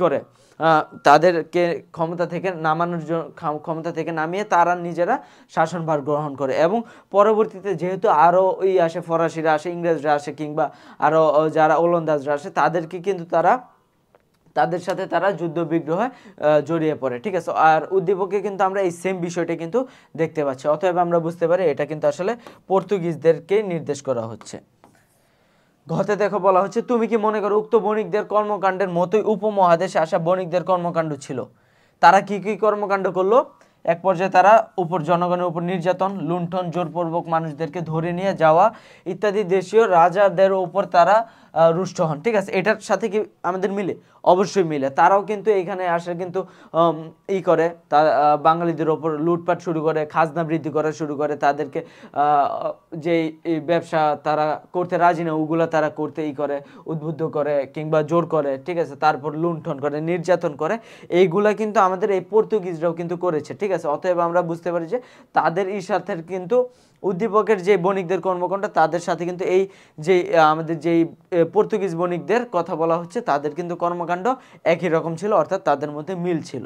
করে তাদেরকে ক্ষমতা থেকে নামিয়ে তারা নিজেরা শাসনভার গ্রহণ করে এবং পরবর্তীতে যেহেতু আরও আসে ফরাসিরা আসে, ইংরেজরা আসে কিংবা আরও যারা ওলন্দাজরা আসে, তাদেরকে কিন্তু তাদের সাথে তারা যুদ্ধ বিগ্রহে জড়িয়ে পড়ে, ঠিক আছে। আর উদ্দীপকে কিন্তু আমরা এই সেম বিষয়টা কিন্তু দেখতে পাচ্ছি, অতএব আমরা বুঝতে পারি এটা কিন্তু আসলে পর্তুগিজদেরকে নির্দেশ করা হচ্ছে। ঘতে দেখো বলা হচ্ছে তুমি কি মনে করো উক্ত বণিকদের কর্মকাণ্ডের মতোই উপমহাদেশে আসা বণিকদের কর্মকাণ্ড ছিল? তারা কি কি কর্মকাণ্ড করলো? এক পর্যায়ে তারা জনগণের উপর নির্যাতন, লুণ্ঠন, জোরপূর্বক মানুষদেরকে ধরে নিয়ে যাওয়া ইত্যাদি দেশীয় রাজাদের উপর তারা রুষ্ট হন। ঠিক আছে, এটার সাথে কি আমাদের মিলে? অবশ্যই মিলে। তারাও কিন্তু এখানে আসে কিন্তু করে বাঙালিদের ওপর লুটপাট শুরু করে, খাজনা বৃদ্ধি করা শুরু করে, তাদেরকে যে ব্যবসা তারা করতে রাজি না ওগুলো তারা করতে করে, উদ্বুদ্ধ করে কিংবা জোর করে। ঠিক আছে, তারপর লুণ্ঠন করে, নির্যাতন করে। এইগুলা কিন্তু আমাদের এই পর্তুগিজরাও কিন্তু করেছে। ঠিক আছে, অতএব আমরা বুঝতে পারি যে তাদের সাথে কিন্তু উদ্দীপকের যে বণিকদের কর্মকাণ্ড তাদের সাথে কিন্তু এই যে আমাদের যেই পর্তুগিজ বণিকদের কথা বলা হচ্ছে তাদের কিন্তু কর্মকাণ্ড একই রকম ছিল, অর্থাৎ তাদের মধ্যে মিল ছিল।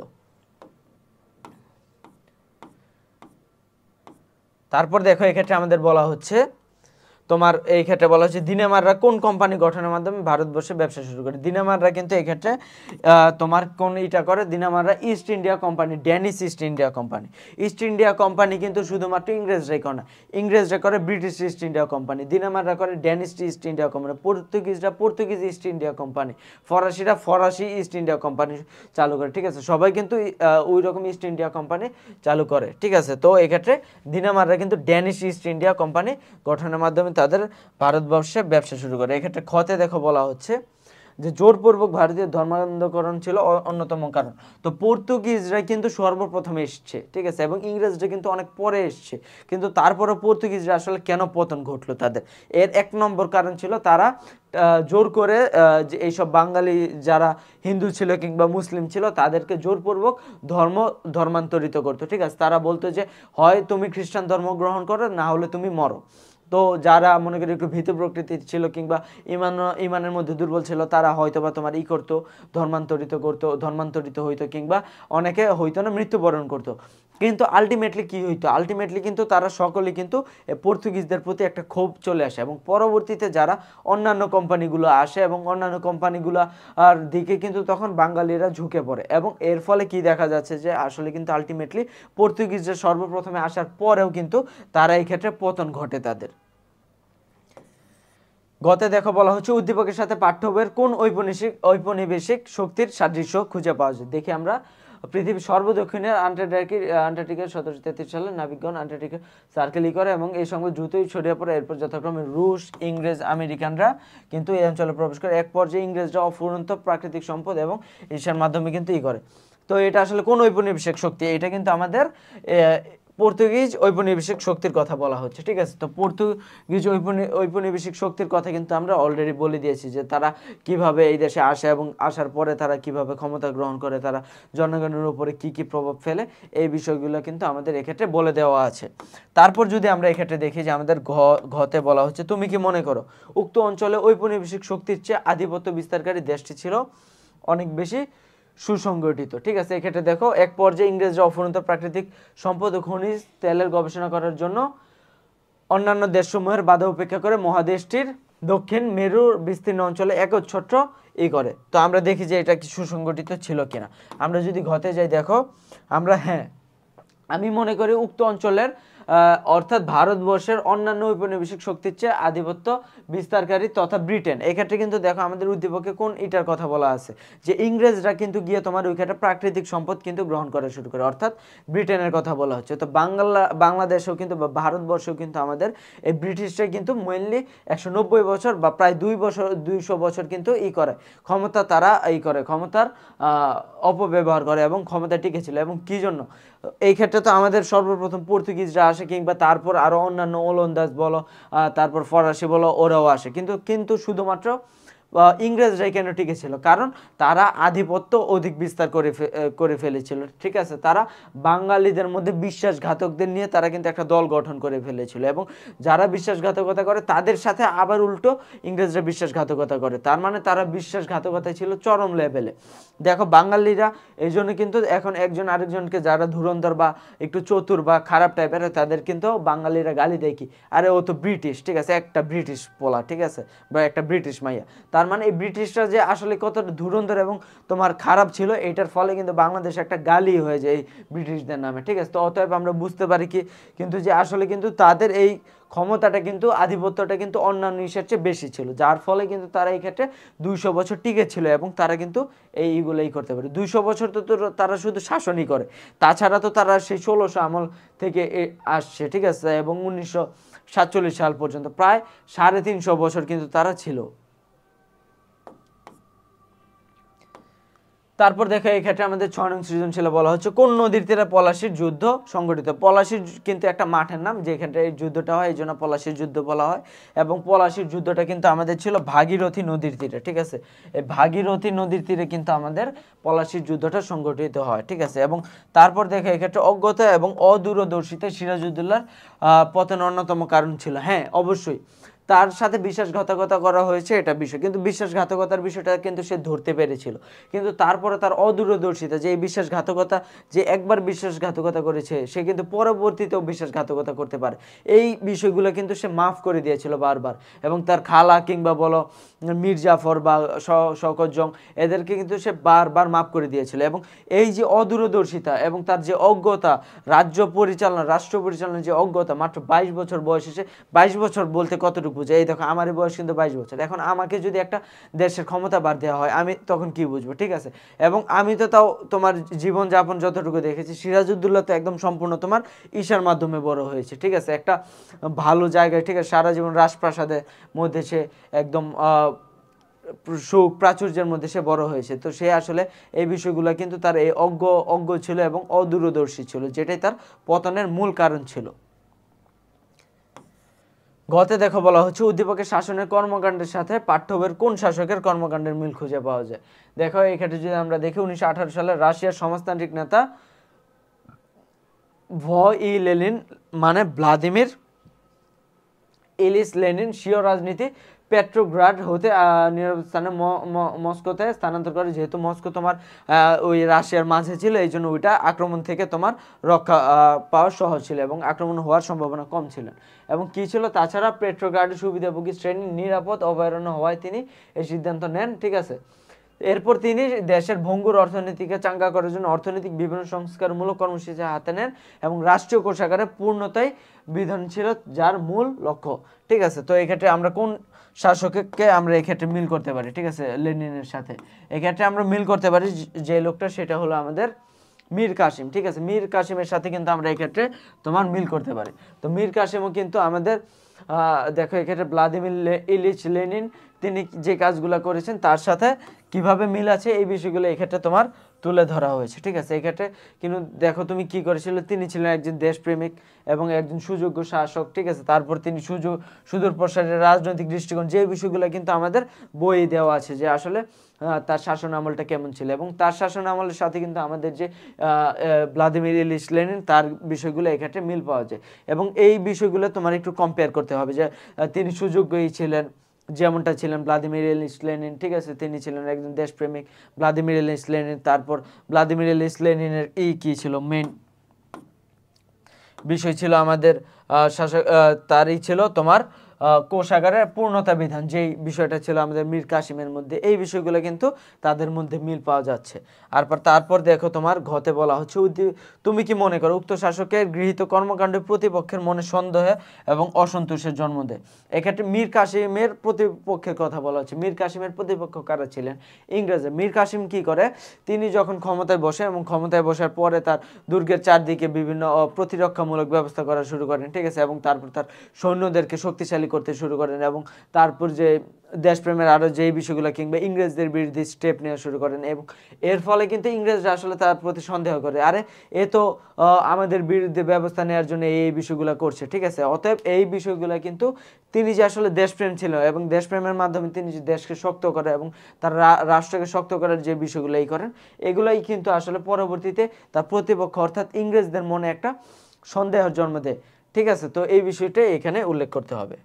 তারপর দেখো এক্ষেত্রে আমাদের বলা হচ্ছে তোমার এই ক্ষেত্রে বলা হচ্ছে দিনেমাররা কোন কোম্পানি গঠনের মাধ্যমে ভারতবর্ষে ব্যবসা শুরু করে? দিনেমাররা কিন্তু এই ক্ষেত্রে তোমার কোন এটা করে? দিনেমাররা East India Company, Danish East India Company. East India Company কিন্তু শুধুমাত্র ইংরেজরাই করে না, ইংরেজরা করে ব্রিটিশ ইস্ট ইন্ডিয়া কোম্পানি, দিনেমাররা করে ড্যানিশ ইস্ট ইন্ডিয়া কোম্পানি, পর্তুগিজরা পর্তুগিজ ইস্ট ইন্ডিয়া কোম্পানি, ফরাসিরা ফরাসি ইস্ট ইন্ডিয়া কোম্পানি চালু করে। ঠিক আছে, সবাই কিন্তু ওই রকম ইস্ট ইন্ডিয়া কোম্পানি চালু করে। ঠিক আছে, তো এক্ষেত্রে দিনেমাররা কিন্তু ড্যানিশ ইস্ট ইন্ডিয়া কোম্পানি গঠনের মাধ্যমে তাদের ভারতবর্ষে ব্যবসা শুরু করে। এক্ষেত্রে খতে দেখো বলা হচ্ছে যে জোরপূর্বক ভারতীয় ধর্মান্তকরণ ছিল অন্যতম কারণ। তো পর্তুগিজরা কিন্তু সর্বপ্রথম এসছে, ঠিক আছে, এবং ইংরেজরা কিন্তু অনেক পরে এসছে, কিন্তু তারপরে পর্তুগিজরা আসলে কেন পতন ঘটলো তাদের? এর এক নম্বর কারণ ছিল তারা জোর করে যে এইসব বাঙালি যারা হিন্দু ছিল কিংবা মুসলিম ছিল তাদেরকে জোরপূর্বক ধর্মান্তরিত করতো। ঠিক আছে, তারা বলতো যে হয় তুমি খ্রিস্টান ধর্ম গ্রহণ করো, না হলে তুমি মরো। তো যারা মনে করি একটু ভীত প্রকৃতির ছিল কিংবা ইমানের মধ্যে দুর্বল ছিল তারা হয়তো বা তোমার করতো, ধর্মান্তরিত হইতো, কিংবা অনেকে হইতো না, মৃত্যুবরণ করতো। কিন্তু আলটিমেটলি কি হইতো? আলটিমেটলি কিন্তু তারা সকলেই কিন্তু পর্তুগিজদের প্রতি একটা ক্ষোভ চলে আসে, এবং পরবর্তীতে যারা অন্যান্য কোম্পানিগুলো আসে এবং অন্যান্য কোম্পানিগুলো আর দিকে কিন্তু তখন বাঙালিরা ঝুঁকে পড়ে, এবং এর ফলে কি দেখা যাচ্ছে যে আসলে কিন্তু আলটিমেটলি পর্তুগিজরা সর্বপ্রথমে আসার পরেও কিন্তু তারা এই ক্ষেত্রে পতন ঘটে তাদের। গতে দেখো বলা হচ্ছে উদ্দীপকের সাথে পাঠ্য বইয়ের কোন ঔপনিবেশিক শক্তির সাদৃশ্য খুঁজে পাওয়া যায়? দেখি আমরা পৃথিবীর সর্বদক্ষিণের আন্টার্কটিকা 1733 সালে নাবিকগণ আন্টার্কটিকা সার্কেল করে এবং এই সঙ্গে দ্রুতই ছড়িয়ে পড়ে। এরপর যথাক্রমে রুশ, ইংরেজ, আমেরিকানরা কিন্তু এই অঞ্চলে প্রবেশ করে। এক পর্যায়ে ইংরেজরা অফুরন্ত প্রাকৃতিক সম্পদ এবং এশিয়ার মাধ্যমে কিন্তু করে। তো এটা আসলে কোন ঔপনিবেশিক শক্তি? এটা কিন্তু আমাদের পর্তুগিজ ঔপনিবেশিক শক্তির কথা বলা হচ্ছে। ঠিক আছে, তো পর্তুগিজ ঔপনিবেশিক শক্তির কথা কিন্তু আমরা অলরেডি বলে দিয়েছি যে তারা কিভাবে এই দেশে আসে এবং আসার পরে তারা কিভাবে ক্ষমতা গ্রহণ করে, তারা জনগণের উপরে কি কি প্রভাব ফেলে, এই বিষয়গুলো কিন্তু আমাদের এক্ষেত্রে বলে দেওয়া আছে। তারপর যদি আমরা এক্ষেত্রে দেখি যে আমাদের ঘতে বলা হচ্ছে তুমি কি মনে করো উক্ত অঞ্চলে ঔপনিবেশিক শক্তির চেয়ে আধিপত্য বিস্তারকারী দেশটি ছিল অনেক বেশি সুসংগঠিত? ঠিক আছে, এক্ষেত্রে দেখো এক পর্যায়ে ইংরেজরা অফুরন্ত প্রাকৃতিক সম্পদ ও খনিজ তেলের গবেষণা করার জন্য অন্যান্য দেশসমূহের বাধা উপেক্ষা করে মহাদেশটির দক্ষিণ মেরুর বিস্তীর্ণ অঞ্চলে একচ্ছত্র করে। তো আমরা দেখি যে এটা কি সুসংগঠিত ছিল কিনা। আমরা যদি ঘতে যাই দেখো আমরা আমি মনে করি উক্ত অঞ্চলের অর্থাৎ ভারতবর্ষের অন্যান্য ঔপনিবেশিক শক্তির চেয়ে আধিপত্য বিস্তারকারী তথা ব্রিটেন। এক্ষেত্রে কিন্তু দেখো আমাদের উদ্দীপকে কোন এটার কথা বলা আছে যে ইংরেজরা কিন্তু গিয়ে তোমার ওইখানে প্রাকৃতিক সম্পদ কিন্তু গ্রহণ করা শুরু করে, অর্থাৎ ব্রিটেনের কথা বলা হচ্ছে। তো বাংলাদেশেও কিন্তু বা ভারতবর্ষেও কিন্তু আমাদের এই ব্রিটিশরা কিন্তু মেইনলি 190 বছর বা প্রায় 200 বছর কিন্তু করে ক্ষমতা তারা করে ক্ষমতার অপব্যবহার করে এবং ক্ষমতা টিকেছিল। এবং কি জন্য? এই ক্ষেত্রে তো আমাদের সর্বপ্রথম পর্তুগিজরা আসে, কিংবা তারপর আরো অন্যান্য ওলন্দাজ বলো, তারপর ফরাসি বলো, ওরাও আসে, কিন্তু শুধুমাত্র ইংরেজরাই কেন টিকেছিল? কারণ তারা আধিপত্য অধিক বিস্তার করে ফেলেছিল। ঠিক আছে, তারা বাঙালিদের মধ্যে বিশ্বাসঘাতকদের নিয়ে তারা কিন্তু একটা দল গঠন করে ফেলেছিল, এবং যারা বিশ্বাসঘাতকতা করে তাদের সাথে আবার উল্টো ইংরেজরা বিশ্বাসঘাতকতা করে। তার মানে তারা বিশ্বাসঘাতকতা ছিল চরম লেভেলে। দেখো বাঙালিরা এই জন্য কিন্তু এখন একজন আরেকজনকে যারা ধুরন্ধর বা একটু চতুর বা খারাপ টাইপের তাদের কিন্তু বাঙালিরা গালি দেয় কি, আরে ও তো ব্রিটিশ, ঠিক আছে, একটা ব্রিটিশ পোলা, ঠিক আছে, বা একটা ব্রিটিশ মাইয়া। তার মানে এই ব্রিটিশরা যে আসলে কতটা ধুরন্ধর এবং তোমার খারাপ ছিল, এটার ফলে কিন্তু বাংলাদেশ একটা গালি হয়ে যায় এই ব্রিটিশদের নামে, ঠিক আছে। তো অতএব আমরা বুঝতে পারি কি কিন্তু যে আসলে কিন্তু তাদের এই ক্ষমতাটা কিন্তু আধিপত্যটা কিন্তু অন্যান্য ইসের চেয়ে বেশি ছিল, যার ফলে কিন্তু তারা এই ক্ষেত্রে 200 বছর টিকে ছিল এবং তারা কিন্তু এইগুলোই করতে পারে। 200 বছর তো তারা শুধু শাসনই করে, তাছাড়া তো তারা সেই 1600 আমল থেকে আসছে, ঠিক আছে, এবং 1947 সাল পর্যন্ত প্রায় 350 বছর কিন্তু তারা ছিল। তারপর দেখো এই ক্ষেত্রে আমাদের 6 নং সৃজনশীল বলা হচ্ছে কোন নদীর তীরে পলাশীর যুদ্ধ সংঘটিত। পলাশীর কিন্তু একটা মাঠের নাম, যে ক্ষেত্রে এই যুদ্ধটা হয়, এই জন্য পলাশীর যুদ্ধ বলা হয়। এবং পলাশীর যুদ্ধটা কিন্তু আমাদের ছিল ভাগীরথী নদীর তীরে, ঠিক আছে। এই ভাগীরথী নদীর তীরে কিন্তু আমাদের পলাশীর যুদ্ধটা সংঘটিত হয়, ঠিক আছে। এবং তারপর দেখো এই ক্ষেত্রে অজ্ঞতা এবং অদূরদর্শিতা সিরাজউদ্দৌলার পতনের অন্যতম কারণ ছিল। হ্যাঁ, অবশ্যই তার সাথে বিশ্বাসঘাতকতা করা হয়েছে, এটা বিষয়, কিন্তু বিশ্বাসঘাতকতার বিষয়টা কিন্তু সে ধরতে পেরেছিল। কিন্তু তারপরে তার অদূরদর্শিতা, যে এই বিশ্বাসঘাতকতা, যে একবার বিশ্বাসঘাতকতা করেছে সে কিন্তু পরবর্তীতেও বিশ্বাসঘাতকতা করতে পারে, এই বিষয়গুলো কিন্তু সে মাফ করে দিয়েছিল বারবার। এবং তার খালা কিংবা বলো মীর জাফর বা শওকত জং, এদেরকে কিন্তু সে বারবার মাফ করে দিয়েছিল। এবং এই যে অদূরদর্শিতা এবং তার যে অজ্ঞতা, রাষ্ট্র পরিচালনার যে অজ্ঞতা, মাত্র 22 বছর বয়সে সে, 22 বছর বলতে কতটুকু বুঝে, এই দেখো আমারই বয়স কিন্তু 22 বছর। এখন আমাকে যদি একটা দেশের ক্ষমতা বার দেওয়া হয়, আমি তখন কি বুঝবো, ঠিক আছে। এবং আমি তো তাও তোমার জীবনযাপন যতটুকু দেখেছি, সিরাজউদ্দৌলা তো একদম সম্পূর্ণ তোমার ঈশার মাধ্যমে বড় হয়েছে, ঠিক আছে, একটা ভালো জায়গায়, ঠিক আছে, সারা জীবন রাজপ্রাসাদের মধ্যে সে একদম সুখ প্রাচুর্যের মধ্যে সে বড় হয়েছে। তো সে আসলে এই বিষয়গুলো কিন্তু তার এই অজ্ঞ ছিল এবং অদূরদর্শী ছিল, যেটাই তার পতনের মূল কারণ ছিল। গতে দেখো বলা হচ্ছে উদ্দীপকের শাসনের কর্মকাণ্ডের সাথে পাঠ্য বইয়ের কোন শাসকের কর্মকাণ্ডের মিল খুঁজে পাওয়া যায়। দেখো এই ক্ষেত্রে যদি আমরা দেখি 1918 সালে রাশিয়ার সমাজতান্ত্রিক নেতা লেনিন, মানে ভ্লাদিমির ইলিচ লেনিন স্বীয় রাজনীতি পেট্রোগ্রাড হতে নিরাপদ স্থানে মস্কোতে স্থানান্তর করে। যেহেতু মস্কো তোমার ওই রাশিয়ার মাঝে ছিল, এই জন্য ওইটা আক্রমণ থেকে তোমার রক্ষা পাওয়া সহজ ছিল এবং আক্রমণ হওয়ার সম্ভাবনা কম ছিল। এবং কি ছিল, তাছাড়া পেট্রোগ্রাডের সুবিধাভোগী শ্রেণী নিরাপদ অভয়ারণ্য হওয়ায় তিনি এই সিদ্ধান্ত নেন, ঠিক আছে। এরপর তিনি দেশের ভঙ্গুর অর্থনীতিকে চাঙ্গা করার জন্য অর্থনৈতিক বিভিন্ন সংস্কারমূলক কর্মসূচি হাতে নেন এবং রাষ্ট্রীয় কোষাগারে পূর্ণতাই বিধান ছিল যার মূল লক্ষ্য, ঠিক আছে। তো এক্ষেত্রে আমরা কোন শাসককে আমরা এক্ষেত্রে মিল করতে পারি, ঠিক আছে, লেনিনের সাথে এক্ষেত্রে আমরা মিল করতে পারি যে লোকটা, সেটা হলো আমাদের মীর কাসিম, ঠিক আছে। মীর কাসিমের সাথে কিন্তু আমরা এক্ষেত্রে তোমার মিল করতে পারি। তো মীর কাসিমও কিন্তু আমাদের দেখো এক্ষেত্রে ভ্লাদিমির ইলিচ লেনিন তিনি যে কাজগুলো করেছেন তার সাথে কিভাবে মিল আছে, এই বিষয়গুলো এক্ষেত্রে তোমার তুলে ধরা হয়েছে, ঠিক আছে। এক্ষেত্রে কিন্তু দেখো তুমি কি করেছিল, তিনি ছিলেন একজন দেশপ্রেমিক এবং একজন সুযোগ্য শাসক, ঠিক আছে। তারপর তিনি সুদূর প্রসারের রাজনৈতিক দৃষ্টিকোণ, যে বিষয়গুলো কিন্তু আমাদের বই দেওয়া আছে, যে আসলে তার শাসন আমলটা কেমন ছিল। এবং তার শাসন আমলের সাথে কিন্তু আমাদের যে ভ্লাদিমির ইলিচ লেনিন, তার বিষয়গুলো এক্ষেত্রে মিল পাওয়া যায়। এবং এই বিষয়গুলো তোমার একটু কম্পেয়ার করতে হবে, যে তিনি সুযোগ্যই ছিলেন যেমনটা ছিলেন ভ্লাদিমির ইলিচ লেনিন, ঠিক আছে, তিনি ছিলেন একজন দেশপ্রেমিক ভ্লাদিমির ইলিচ লেনিন। তারপর ভ্লাদিমির ইলিচ লেনিনের কি ছিল, মেইন বিষয় ছিল আমাদের শাসক, তারই ছিল তোমার কোষাগারের পূর্ণতা বিধান, যেই বিষয়টা ছিল আমাদের মীর কাসিমের মধ্যে, এই বিষয়গুলো কিন্তু তাদের মধ্যে মিল পাওয়া যাচ্ছে। তারপর দেখো তোমার ঘতে বলা হচ্ছে তুমি কি মনে করো উক্ত শাসকের গৃহীত কর্মকাণ্ডে প্রতিপক্ষের মনে সন্দেহ এবং অসন্তোষের জন্ম দেয়। এক্ষেত্রে মীর কাসিমের প্রতিপক্ষের কথা বলা হচ্ছে। মীর কাসিমের প্রতিপক্ষ কারা ছিলেন, ইংরেজরা। মীর কাসিম কি করে, তিনি যখন ক্ষমতায় বসে এবং ক্ষমতায় বসার পরে তার দুর্গের চারদিকে বিভিন্ন প্রতিরক্ষামূলক ব্যবস্থা করা শুরু করেন, ঠিক আছে, এবং তারপর তার সৈন্যদেরকে শক্তিশালী করতে শুরু করেন এবং তারপর যে দেশপ্রেমের আরও যেই বিষয়গুলো কিংবা ইংরেজদের বিরুদ্ধে স্টেপ নেওয়া শুরু করেন। এবং এর ফলে কিন্তু ইংরেজরা আসলে তার প্রতি সন্দেহ করে, আরে এ তো আমাদের বিরুদ্ধে ব্যবস্থা নেওয়ার জন্য এই বিষয়গুলো করছে, ঠিক আছে। অতএব এই বিষয়গুলো কিন্তু তিনি যে আসলে দেশপ্রেম ছিল এবং দেশপ্রেমের মাধ্যমে তিনি যে দেশকে শক্ত করে এবং তার রাষ্ট্রকে শক্ত করার যে বিষয়গুলো করেন, এগুলাই কিন্তু আসলে পরবর্তীতে তার প্রতিপক্ষ অর্থাৎ ইংরেজদের মনে একটা সন্দেহের জন্ম দেয়, ঠিক আছে। তো এই বিষয়টা এখানে উল্লেখ করতে হবে।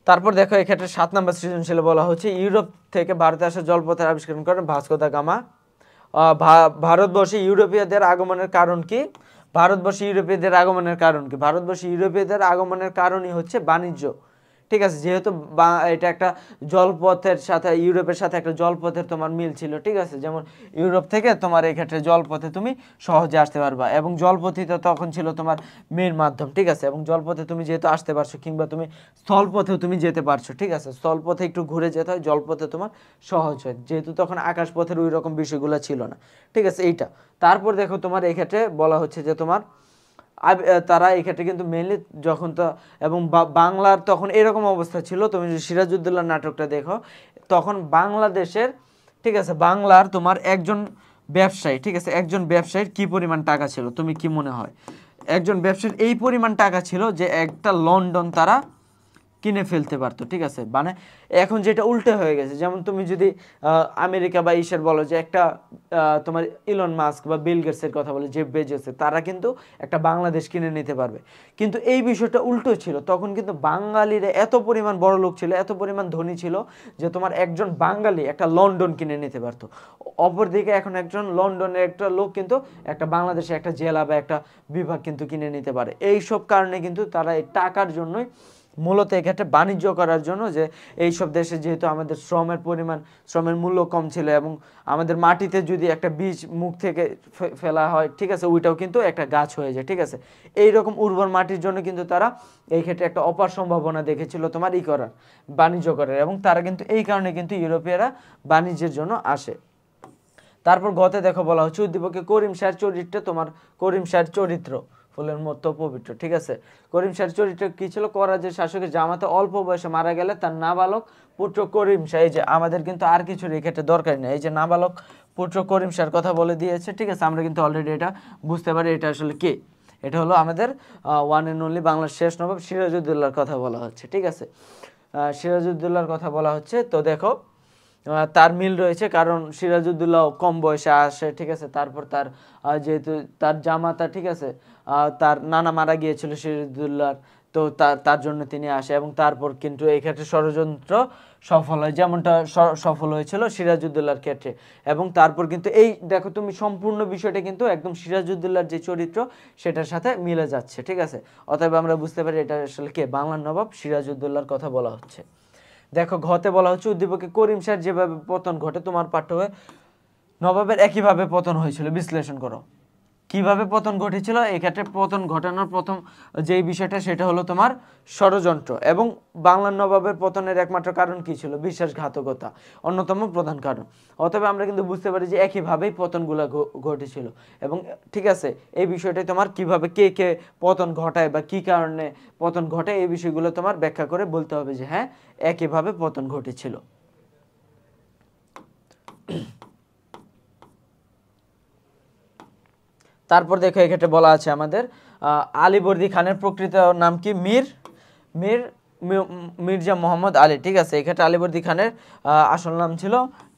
তারপর দেখো এক্ষেত্রে 7 নম্বর সৃজনশীল বলা হচ্ছে ইউরোপ থেকে ভারতে আসা জলপথের আবিষ্কার করেন ভাস্কো দা গামা। ভারতবর্ষে ইউরোপীয়দের আগমনের কারণ কি? ভারতবর্ষে ইউরোপীয়দের আগমনের কারণ কি? ভারতবর্ষে ইউরোপীয়দের আগমনের কারণই হচ্ছে বাণিজ্য, ঠিক আছে, যেহেতু এটা একটা জলপথের সাথে, ইউরোপের সাথে একটা জলপথের তোমার মিল ছিল, ঠিক আছে, যেমন ইউরোপ থেকে তোমার এই ক্ষেত্রে জলপথে তুমি সহজে আসতে পারবা, এবং জলপথই তো তখন ছিল তোমার মেন মাধ্যম, ঠিক আছে, এবং জলপথে তুমি যেহেতু আসতে পারছো, কিংবা তুমি স্থলপথেও তুমি যেতে পারছো, ঠিক আছে, স্থলপথে একটু ঘুরে যেতে হয়, জলপথে তোমার সহজ হয়, যেহেতু তখন আকাশপথের ওই রকম বিষয়গুলো ছিল না, ঠিক আছে এইটা। তারপর দেখো তোমার এই ক্ষেত্রে বলা হচ্ছে যে তোমার তারা এই ক্ষেত্রে কিন্তু মেনলি যখন তো, এবং বাংলার তখন এরকম অবস্থা ছিল, তুমি যদি সিরাজউদ্দৌলার নাটকটা দেখো, তখন বাংলাদেশের, ঠিক আছে, বাংলার তোমার একজন ব্যবসায়ী, ঠিক আছে, একজন ব্যবসায়ীর কি পরিমাণ টাকা ছিল তুমি কি মনে হয়? একজন ব্যবসায়ীর এই পরিমাণ টাকা ছিল যে একটা লন্ডন তারা কিনে ফেলতে পারতো, ঠিক আছে, মানে এখন যেটা উল্টে হয়ে গেছে, যেমন তুমি যদি আমেরিকা বা ইসের বলো যে একটা তোমার ইলন মাস্ক বা বিল গেটসের কথা বলে, জেফ বেজোসের, তারা কিন্তু একটা বাংলাদেশ কিনে নিতে পারবে, কিন্তু এই বিষয়টা উল্টো ছিল, তখন কিন্তু বাঙালিরা এত পরিমাণ বড় লোক ছিল, এত পরিমাণ ধনী ছিল যে তোমার একজন বাঙালি একটা লন্ডন কিনে নিতে পারতো। অপরদিকে এখন একজন লন্ডনের একটা লোক কিন্তু একটা বাংলাদেশে একটা জেলা বা একটা বিভাগ কিন্তু কিনে নিতে পারে। এই সব কারণে কিন্তু তারা এই টাকার জন্যই মূলত এক্ষেত্রে বাণিজ্য করার জন্য, যে এই সব দেশে যেহেতু আমাদের শ্রমের মূল্য কম ছিল, এবং আমাদের মাটিতে যদি একটা বীজ মুখ থেকে ফেলা হয়, ঠিক আছে, ওইটাও কিন্তু একটা গাছ হয়ে যায়, ঠিক আছে, এইরকম উর্বর মাটির জন্য কিন্তু তারা এই ক্ষেত্রে একটা অপার সম্ভাবনা দেখেছিল তোমার করার, বাণিজ্য করার, এবং তারা কিন্তু এই কারণে কিন্তু ইউরোপীয়রা বাণিজ্যের জন্য আসে। তারপর গতে দেখো বলা হচ্ছে উদ্দীপকে করিম শাহের চরিত্রে তোমার, করিম শাহের চরিত্র ফুলের মতো পবিত্র, ঠিক আছে, করিম শাহের চরিত্র কি ছিল? করাজের শাসকের জামাতে অল্প বয়সে মারা গেলে তার নাবালক পুত্র করিম শাহ, এই যে আমাদের কিন্তু আর কিছু এক্ষেত্রে দরকার নেই, এই যে নাবালক পুত্র করিম শাহের কথা বলে দিয়েছে, ঠিক আছে, আমরা কিন্তু অলরেডি এটা বুঝতে পারি এটা আসলে কে, এটা হলো আমাদের ওয়ান অ্যান্ড অনলি বাংলার শেষ নবাব সিরাজউদ্দৌলার কথা বলা হচ্ছে, ঠিক আছে, সিরাজউদ্দৌলার কথা বলা হচ্ছে। তো দেখো তার মিল রয়েছে, কারণ সিরাজউদ্দৌলা কম বয়সে আসে, ঠিক আছে, তারপর তার যেহেতু তার জামাতা, ঠিক আছে, তার নানা মারা গিয়েছিল সিরাজউদ্দৌলার, তো তার জন্য তিনি আসে, এবং তারপর কিন্তু এই ক্ষেত্রে ষড়যন্ত্র সফল হয়, যেমনটা সফল হয়েছিল সিরাজউদ্দৌলার ক্ষেত্রে, এবং তারপর কিন্তু এই দেখো তুমি সম্পূর্ণ বিষয়টা কিন্তু একদম সিরাজউদ্দৌলার যে চরিত্র সেটার সাথে মিলে যাচ্ছে, ঠিক আছে, অতএব আমরা বুঝতে পারি এটা আসলে কে, বাংলার নবাব সিরাজউদ্দৌলার কথা বলা হচ্ছে। দেখো ঘতে বলা হচ্ছে উদ্দীপকে করিম শাহের যেভাবে পতন ঘটে, তোমার পাঠ্য হয়ে নবাবের একইভাবে পতন হয়েছিল, বিশ্লেষণ করো কিভাবে পতন ঘটেছিল। এক্ষেত্রে পতন ঘটানোর প্রথম যেই বিষয়টা সেটা হলো তোমার ষড়যন্ত্র, এবং বাংলার নবাবের পতনের একমাত্র কারণ কি ছিল? বিশ্বাসঘাতকতা অন্যতম প্রধান কারণ। অতএব আমরা কিন্তু বুঝতে পারি যে একইভাবেই পতনগুলো ঘটেছিল, এবং ঠিক আছে এই বিষয়টাই তোমার কিভাবে কে কে পতন ঘটায় বা কি কারণে পতন ঘটে এই বিষয়গুলো তোমার ব্যাখ্যা করে বলতে হবে যে হ্যাঁ একইভাবে পতন ঘটেছিল। তারপর দেখো এক্ষেত্রে বলা আছে আমাদের আলীবর্দী খানের প্রকৃত নাম কি? মির্জা মোহাম্মদ আলী, ঠিক আছে, এক্ষেত্রে আলীবর্দী খানের আসল নাম ছিল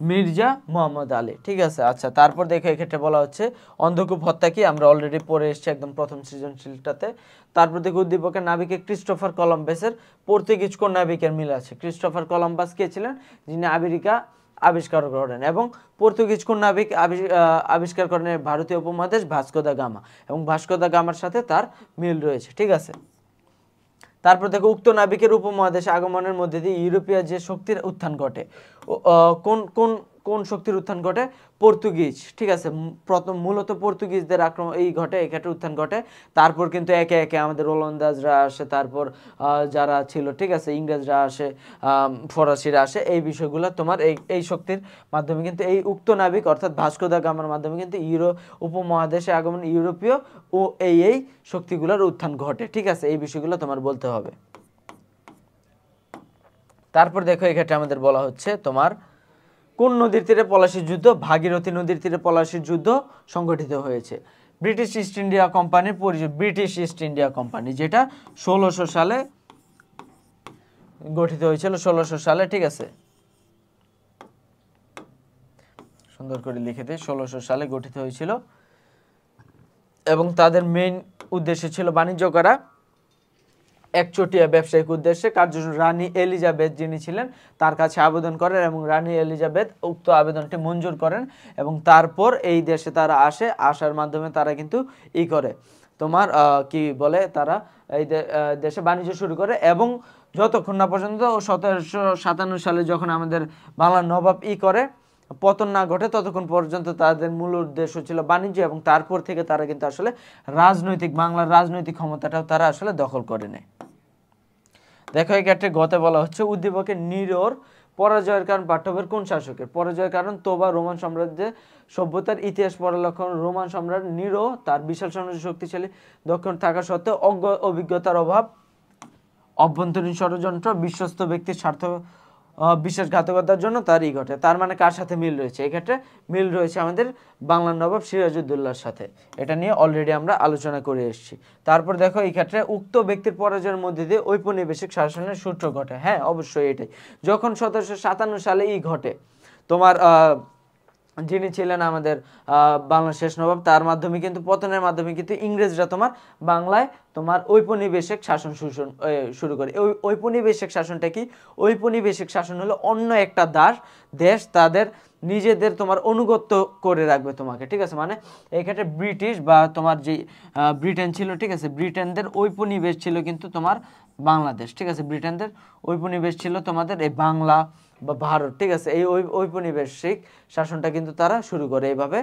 মির্জা মোহাম্মদ আলী, ঠিক আছে। আচ্ছা তারপর দেখো এক্ষেত্রে বলা হচ্ছে অন্ধকূপ হত্যা কি, আমরা অলরেডি পড়ে এসেছি একদম প্রথম সৃজনশীলটাতে। তারপর দেখো উদ্দীপকের নাবিকে ক্রিস্টোফার কলম্বাসের পর্তুগিজ কোন নাবিকের মিল আছে? ক্রিস্টোফার কলম্বাস কে ছিলেন? যিনি আমেরিকা আবিষ্কার করেন, এবং পর্তুগিজ কোন নাবিক আবিষ্কার করেন? ভারতীয় উপমহাদেশ ভাস্কো দা গামা, এবং ভাস্কো দা গামার সাথে তার মিল রয়েছে, ঠিক আছে। তারপর দেখো উক্ত নাবিকের উপমহাদেশে আগমনের মধ্যে দিয়ে ইউরোপীয় যে শক্তির উত্থান ঘটে, কোন কোন কোন শক্তির উত্থান ঘটে? পর্তুগিজ, ঠিক আছে, প্রথম মূলত পর্তুগিজদের আক্রমণ এই ঘটে, এই ক্ষেত্রে উত্থান ঘটে। তারপর কিন্তু একে একে আমাদের ওলন্দাজরা আসে, তারপর যারা ছিল, ঠিক আছে, ইংরেজরা আসে, ফরাসিরা আসে, এই বিষয়গুলো তোমার এই শক্তির মাধ্যমে কিন্তু এই উক্ত নাবিক অর্থাৎ ভাস্কো দা গামার মাধ্যমে কিন্তু উপমহাদেশে আগমন ইউরোপীয় ও এই শক্তিগুলোর উত্থান ঘটে, ঠিক আছে, এই বিষয়গুলো তোমার বলতে হবে। তারপর দেখো এক্ষেত্রে আমাদের বলা হচ্ছে তোমার কোন নদীর তীরে পলাশীর যুদ্ধ? ভাগীরথী নদীর তীরে পলাশীর যুদ্ধ সংগঠিত হয়েছে। ব্রিটিশ ইস্ট ইন্ডিয়া কোম্পানির পরিচয়, ব্রিটিশ ইস্ট ইন্ডিয়া কোম্পানি, যেটা 1600 সালে গঠিত হয়েছিল, 1600 সালে, ঠিক আছে, সুন্দর করে লিখে দিই, 1600 সালে গঠিত হয়েছিল, এবং তাদের মেইন উদ্দেশ্য ছিল বাণিজ্য করা একচেটিয়া ব্যবসায়িক উদ্দেশ্যে কার্যত রানী এলিজাবেথ যিনি ছিলেন তার কাছে আবেদন করেন এবং রানী এলিজাবেথ উক্ত আবেদনটি মঞ্জুর করেন এবং তারপর এই দেশে তারা আসার মাধ্যমে তারা কিন্তু করে তোমার কি বলে তারা এই দেশে বাণিজ্য শুরু করে এবং যতক্ষণ না পর্যন্ত 1757 সালে যখন আমাদের বাংলার নবাব করে পতন না ঘটে ততক্ষণ পর্যন্ত তাদের মূল উদ্দেশ্য ছিল বাণিজ্য এবং তারপর থেকে তারা কিন্তু আসলে বাংলার রাজনৈতিক ক্ষমতাটাও তারা আসলে দখল করে নেয়। দেখো এই ক্ষেত্রে গতে বলা হচ্ছে উদ্দীপকে নিরোর পরাজয়ের কারণ পাঠ্য বইয়ের কোন শাসকের? পরাজয়ের কারণ তোবা রোমান সাম্রাজ্যে সভ্যতার ইতিহাস পড়ার লক্ষণ রোমান সম্রাট নিরো তার বিশাল সাম্রাজ্য শক্তিশালী দক্ষিণ থাকা সত্ত্বেও অভিজ্ঞতার অভাব, অভ্যন্তরীণ ষড়যন্ত্র, বিশ্বস্ত ব্যক্তির স্বার্থ বিশ্বাসঘাতকতার জন্য তারই ঘটে। তার মানে কার সাথে মিল রয়েছে? এক্ষেত্রে মিল রয়েছে আমাদের বাংলার নবাব সিরাজউদ্দৌলার সাথে। এটা নিয়ে অলরেডি আমরা আলোচনা করে এসেছি। তারপর দেখো এই ক্ষেত্রে উক্ত ব্যক্তির পরাজয়ের মধ্যে দিয়ে ঔপনিবেশিক শাসনের সূত্র ঘটে। হ্যাঁ, অবশ্যই এটাই। যখন 1757 সালে ঘটে তোমার যিনি ছিলেন আমাদের বাংলার শেষ নবাব তার মাধ্যমে কিন্তু পতনের মাধ্যমে কিন্তু ইংরেজরা তোমার বাংলায় তোমার ঔপনিবেশিক শাসন শুরু করে। ঔপনিবেশিক শাসনটা কি? ঔপনিবেশিক শাসন হলো অন্য একটা দেশ তাদের নিজেদের তোমার অনুগত্য করে রাখবে তোমাকে, ঠিক আছে? মানে এই ক্ষেত্রে ব্রিটিশ বা তোমার যে ব্রিটেন ছিল, ঠিক আছে, ব্রিটেনদের ঔপনিবেশ ছিল কিন্তু তোমার বাংলাদেশ, ঠিক আছে? ব্রিটেনদের ঔপনিবেশ ছিল তোমাদের এই বাংলা বা ভারত, ঠিক আছে? এই ঔপনিবেশিক শাসনটা কিন্তু তারা শুরু করে এইভাবে,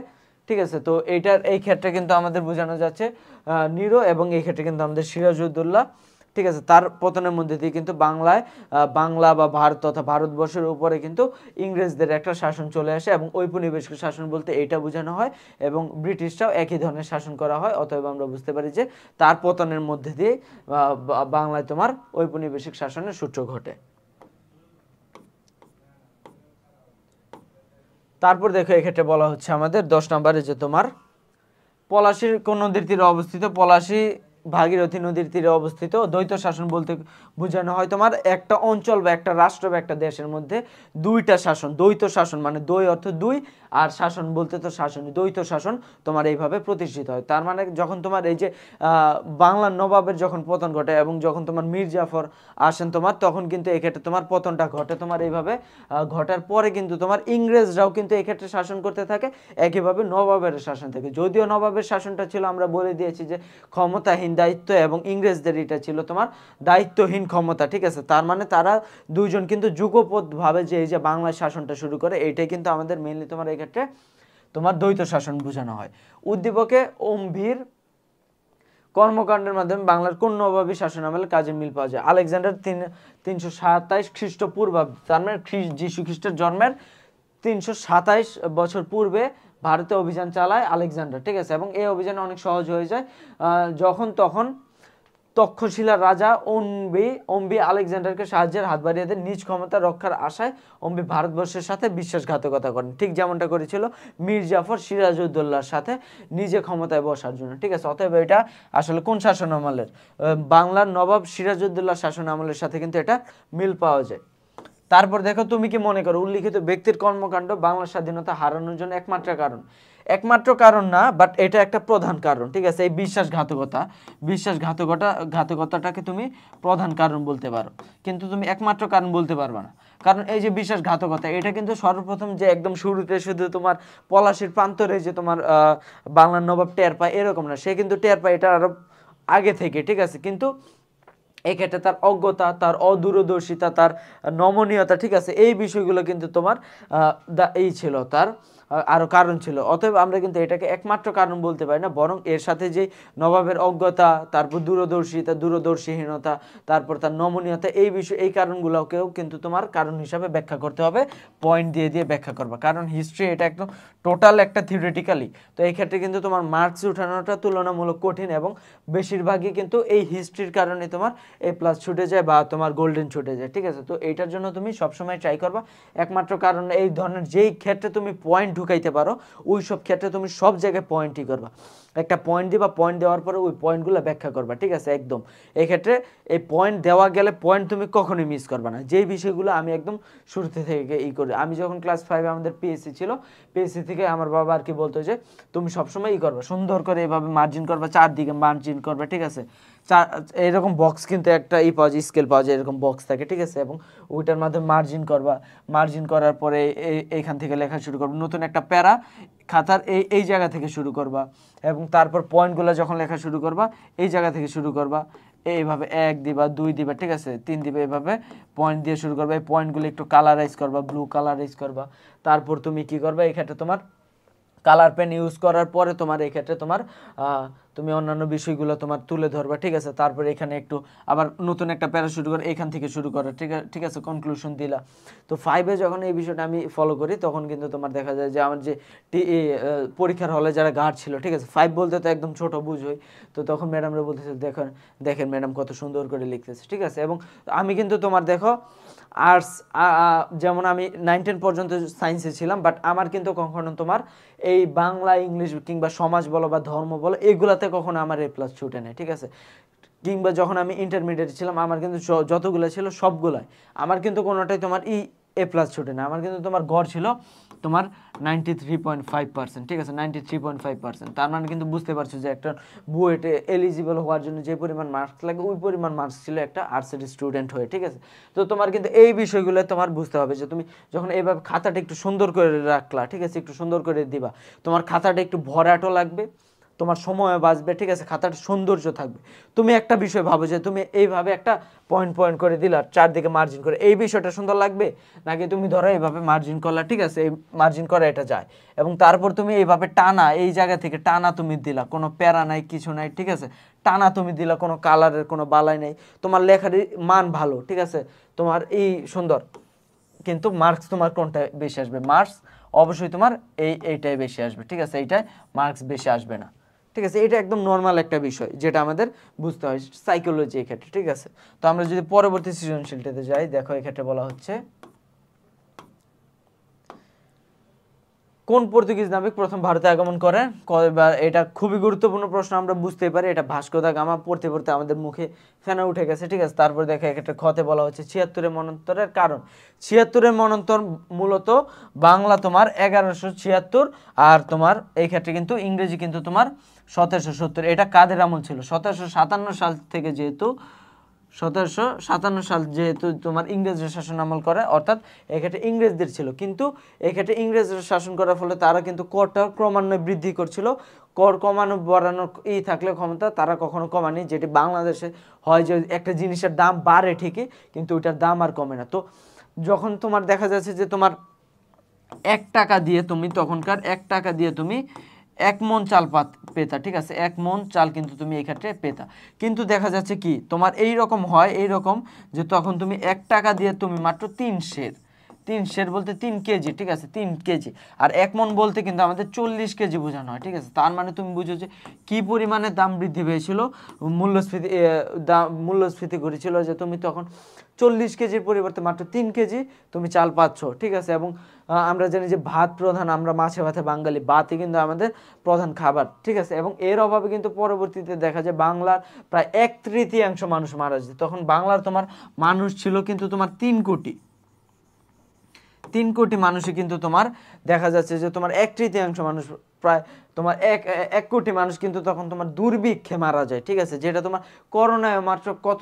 ঠিক আছে? তো এই ক্ষেত্রে কিন্তু আমাদের বোঝানো যাচ্ছে নিরো এবং এই ক্ষেত্রে কিন্তু আমাদের সিরাজউদ্দৌলা, ঠিক আছে, তার পতনের মধ্যে দিয়ে কিন্তু বাংলা বা ভারত তথা ভারতবর্ষের উপরে কিন্তু ইংরেজদের একটা শাসন চলে আসে এবং ঔপনিবেশিক শাসন বলতে এইটা বোঝানো হয় এবং ব্রিটিশরাও একই ধরনের শাসন করা হয়। অতএব আমরা বুঝতে পারি যে তার পতনের মধ্যে দিয়ে বাংলায় তোমার ঔপনিবেশিক শাসনের সূত্র ঘটে। তারপর দেখো এক্ষেত্রে বলা হচ্ছে আমাদের 10 নম্বরে যে তোমার পলাশীর কোন নদীর তীরে অবস্থিত? পলাশী ভাগীরথী নদীর তীরে অবস্থিত। দ্বৈত শাসন বলতে বোঝানো হয় তোমার একটা অঞ্চল বা একটা রাষ্ট্র বা একটা দেশের মধ্যে দুইটা শাসন। দ্বৈত শাসন মানে দ্বৈ অর্থ দুই আর শাসন বলতে তো শাসনই, দ্বৈত শাসন তোমার এইভাবে প্রতিষ্ঠিত হয়। তার মানে যখন তোমার এই যে বাংলার নবাবের যখন পতন ঘটে এবং যখন তোমার মীর জাফর আসেন তোমার, তখন কিন্তু এক্ষেত্রে তোমার পতনটা ঘটে তোমার এইভাবে ঘটার পরে কিন্তু তোমার ইংরেজরাও কিন্তু এক্ষেত্রে শাসন করতে থাকে, একইভাবে নবাবের শাসন থাকে। যদিও নবাবের শাসনটা ছিল আমরা বলে দিয়েছি যে ক্ষমতাহীন দায়িত্ব এবং ইংরেজদের এটা ছিল তোমার দায়িত্বহীন ক্ষমতা, ঠিক আছে? তার মানে তারা দুইজন কিন্তু যুগপৎ ভাবে যে এই যে বাংলার শাসনটা শুরু করে, এইটাই কিন্তু আমাদের মেইনলি তোমার এই ক্ষেত্রে তোমার দ্বৈত শাসন বোঝানো হয়। উদ্দীপকে অম্ভীর কর্মকাণ্ডের মাধ্যমে বাংলার কোন নবাবী শাসন আমলে কাজে মিল পাওয়া যায়? আলেকজান্ডার 327 খ্রিস্টপূর্বাব্দ, তার মানে যীশু খ্রিস্টের জন্মের 327 বছর পূর্বে ভারতে অভিযান চালায় আলেকজান্ডার, ঠিক আছে? এবং এই অভিযানে অনেক সহজ হয়ে যায় যখন তখন তক্ষশিলার রাজা অম্বি আলেকজান্ডারকে সাহায্যের হাত বাড়িয়ে দেন। নিজ ক্ষমতা রক্ষার আশায় অম্বি ভারতবর্ষের সাথে বিশ্বাসঘাতকতা করেন, ঠিক যেমনটা করেছিল মীর জাফর সিরাজউদ্দৌলার সাথে নিজে ক্ষমতায় বসার জন্য, ঠিক আছে? অতএব এটা আসলে কোন শাসন আমলের? বাংলার নবাব সিরাজউদ্দৌলার শাসন আমলের সাথে কিন্তু এটা মিল পাওয়া যায়। তারপর দেখো তুমি কি মনে করো উল্লিখিত ব্যক্তির কর্মকাণ্ড বাংলার স্বাধীনতা হারানোর জন্য একমাত্র কারণ? একমাত্র কারণ না, বাট এটা একটা প্রধান কারণ, ঠিক আছে? এই বিশ্বাসঘাতকতাটাকে তুমি প্রধান কারণ বলতে পারো, কিন্তু তুমি একমাত্র কারণ বলতে পারবে না। কারণ এই যে বিশ্বাসঘাতকতা, এটা কিন্তু সর্বপ্রথম যে একদম শুরুতে শুধু তোমার পলাশীর প্রান্তরে যে তোমার বাংলার নবাব টের পায় এরকম না, সে কিন্তু টের পায় এটা আরো আগে থেকে, ঠিক আছে? কিন্তু এক্ষেত্রে তার অজ্ঞতা, তার অদূরদর্শিতা, তার নমনীয়তা, ঠিক আছে, এই বিষয়গুলো কিন্তু তোমার এই ছিল তার আরো কারণ ছিল। অতএব আমরা কিন্তু এটাকে একমাত্র কারণ বলতে পারি না, বরং এর সাথে যে নবাবের অজ্ঞতা, তারপর দূরদর্শীহীনতা, তারপর তার নমনীয়তা, এই কারণগুলোকেও কিন্তু তোমার কারণ হিসাবে ব্যাখ্যা করতে হবে, পয়েন্ট দিয়ে দিয়ে ব্যাখ্যা করবা। কারণ হিস্ট্রি এটা একদম টোটাল একটা থিওরিটিক্যালি, তো এই ক্ষেত্রে কিন্তু তোমার মার্কস উঠানোটা তুলনামূলক কঠিন এবং বেশিরভাগই কিন্তু এই হিস্ট্রির কারণে তোমার A+ ছুটে যায় বা তোমার গোল্ডেন ছুটে যায়, ঠিক আছে? তো এইটার জন্য তুমি সবসময় ট্রাই করবা একমাত্র কারণ এই ধরনের যেই ক্ষেত্রে তুমি পয়েন্ট ঢুকাইতে পারো ওই সব ক্ষেত্রে তুমি সব জায়গায় পয়েন্টই করবা, একটা পয়েন্ট দিবা, পয়েন্ট দেওয়ার পরে ওই পয়েন্টগুলো ব্যাখ্যা করবা, ঠিক আছে একদম। এই ক্ষেত্রে এই পয়েন্ট দেওয়া গেলে পয়েন্ট তুমি কখনোই মিস করবা না, যেই বিষয়গুলো আমি একদম শুরুতে থেকে করি। আমি যখন ক্লাস 5 আমাদের পিএসসি ছিল, পিএসসি থেকে আমার বাবা আর কি বলতো যে তুমি সবসময় করবা, সুন্দর করে এভাবে মার্জিন করবা, চারদিকে মার্জিন করবা, ঠিক আছে। এরকম বক্স কিন্তু একটা পাওয়া যায়, স্কেল পাওয়া যায়, এরকম বক্স থাকে, ঠিক আছে। এবং ওইটার মাধ্যমে মার্জিন করবা, মার্জিন করার পরে এইখান থেকে লেখা শুরু করবা, নতুন একটা প্যারা খাতার এই জায়গা থেকে শুরু করবা, এবং তারপর পয়েন্টগুলো যখন লেখা শুরু করবা এই জায়গা থেকে শুরু করবা, এইভাবে 1 দিবা, 2 দিবা, ঠিক আছে, 3 দিবা, এইভাবে পয়েন্ট দিয়ে শুরু করবা। এই পয়েন্টগুলো একটু কালারাইজ করবা, ব্লু কালারাইজ করবা। তারপর তুমি কি করবা, এই ক্ষেত্রে তোমার কালার পেন ইউজ করার পরে তোমার এই ক্ষেত্রে তোমার তুমি অন্যান্য বিষয়গুলো তোমার তুলে ধরবা, ঠিক আছে। তারপরে এখানে একটু আবার নতুন একটা প্যারা শুরু করে এখান থেকে শুরু করা, ঠিক আছে, কনক্লুশন দিলা। তো 5-এ যখন এই বিষয়টা আমি ফলো করি তখন কিন্তু তোমার দেখা যায় যে আমার যে পরীক্ষার হলে যারা গার্ড ছিল, ঠিক আছে, 5 বলতে তো একদম ছোট বুঝোই, তো তখন ম্যাডামরা বলতেছে দেখেন দেখেন ম্যাডাম কত সুন্দর করে লিখতেছে, ঠিক আছে। এবং আমি কিন্তু তোমার দেখো আর্টস, যেমন আমি 9-10 পর্যন্ত সায়েন্সে ছিলাম, বাট আমার কিন্তু কখনো তোমার এই বাংলা, ইংলিশ কিংবা সমাজ বলো বা ধর্ম বলো এগুলাতে কখনো আমার A+ ছুটে নেই, ঠিক আছে। কিংবা যখন আমি ইন্টারমিডিয়েট ছিলাম আমার কিন্তু যতগুলো ছিল সবগুলাই আমার কিন্তু কোনোটাই তোমার A+ ছুটে না, আমার কিন্তু তোমার গড় ছিল তোমার 93.5%, ঠিক আছে, 93.5%। তার মানে কিন্তু বুঝতে পারছো যে একটা বুয়েটে এলিজিবল হওয়ার জন্য যে পরিমাণ মার্কস লাগে ওই পরিমাণ মার্কস ছিল একটা আর্টসের স্টুডেন্ট হয়ে, ঠিক আছে। তো তোমার কিন্তু এই বিষয়গুলো তোমার বুঝতে হবে যে তুমি যখন এইভাবে খাতাটা একটু সুন্দর করে রাখলা, ঠিক আছে, একটু সুন্দর করে দিবা, তোমার খাতাটা একটু ভরাটও লাগবে, তোমার সময় বাঁচবে, ঠিক আছে, খাতার সৌন্দর্য থাকবে। তুমি একটা বিষয় ভাবো যে তুমি এইভাবে একটা পয়েন্ট পয়েন্ট করে দিলা, চারদিকে মার্জিন করে, এই বিষয়টা সুন্দর লাগবে, নাকি তুমি ধরো এইভাবে মার্জিন করলা, ঠিক আছে, এই মার্জিন করা এটা যায়, এবং তারপর তুমি এইভাবে টানা, এই জায়গা থেকে টানা তুমি দিলা, কোনো প্যারা নাই, কিছু নাই, ঠিক আছে, টানা তুমি দিলা, কোনো কালারের কোনো বালাই নেই, তোমার লেখার মান ভালো, ঠিক আছে, তোমার এই সুন্দর, কিন্তু মার্কস তোমার কোনটা বেশি আসবে? মার্কস অবশ্যই তোমার এইটাই বেশি আসবে, ঠিক আছে, এইটাই মার্কস বেশি আসবে না, ঠিক আছে। এটা একদম নর্মাল একটা বিষয় যেটা আমাদের বুঝতে হয় সাইকোলজি এই ক্ষেত্রে, ঠিক আছে। তো আমরা যদি পরবর্তী সৃজনশীলটাতে যাই, দেখো এই ক্ষেত্রে বলা হচ্ছে কোন পর্তুগিজ নাবিক প্রথম ভারতে আগমন করেন? এটা খুবই গুরুত্বপূর্ণ প্রশ্ন, আমরা বুঝতেই পারি এটা ভাস্কো দা গামা, পড়তে পড়তে আমাদের মুখে ফেনা উঠে গেছে, ঠিক আছে। তারপর দেখা একটা খতে বলা হচ্ছে 76-এর মন্বন্তরের কারণ। 76-এর মন্বন্তর মূলত বাংলা তোমার 1176, আর তোমার এই ক্ষেত্রে কিন্তু ইংরেজি কিন্তু তোমার 1770। এটা কাদের আমল ছিল? 1757 সাল থেকে, যেহেতু 1757 সাল যেহেতু তোমার ইংরেজরা শাসন আমল করে, অর্থাৎ এক্ষেত্রে ইংরেজদের ছিল, কিন্তু এক্ষেত্রে ইংরেজরা শাসন করার ফলে তারা কিন্তু করটা ক্রমান্বয়ে বৃদ্ধি করছিল। কর কমানো বাড়ানোর থাকলে ক্ষমতা তারা কখনো কমানি, যেটি বাংলাদেশে হয় যে একটা জিনিসের দাম বাড়ে ঠিকই, কিন্তু ওইটার দাম আর কমে না। তো যখন তোমার দেখা যাচ্ছে যে তোমার 1 টাকা দিয়ে তুমি তখনকার 1 টাকা দিয়ে তুমি 1 মণ চাল পেতা, ঠিক আছে, 1 মণ চাল কিন্তু তুমি এই ক্ষেত্রে পেতা। কিন্তু দেখা যাচ্ছে কি তোমার এই রকম হয়, এই রকম যে তখন তুমি 1 টাকা দিয়ে তুমি মাত্র 3 সের, 3 সের বলতে 3 কেজি, ঠিক আছে, 3 কেজি, আর 1 মণ বলতে কিন্তু আমাদের 40 কেজি বোঝানো হয়, ঠিক আছে। তার মানে তুমি বুঝো যে কি পরিমাণে দাম বৃদ্ধি পেয়েছিল, মূল্যস্ফীতি ঘটেছিল, যে তুমি তখন 40 কেজির পরিবর্তে মাত্র 3 কেজি তুমি চাল পাচ্ছ, ঠিক আছে। এবং আমরা জানি যে ভাত প্রধান, আমরা মাছে ভাতে বাঙালি, ভাতই কিন্তু আমাদের প্রধান খাবার, ঠিক আছে। এবং এর অভাবে কিন্তু পরবর্তীতে দেখা যায় বাংলার প্রায় 1/3 মানুষ মারা যায়। তখন বাংলার তোমার মানুষ ছিল কিন্তু তোমার 3 কোটি, 3 কোটি মানুষই কিন্তু তোমার দেখা যাচ্ছে যে তোমার 1/3 মানুষ, প্রায় তোমার এক কোটি মানুষ কিন্তু তখন তোমার দুর্ভিক্ষে মারা যায়, ঠিক আছে। যেটা তোমার করোনায় মাত্র কত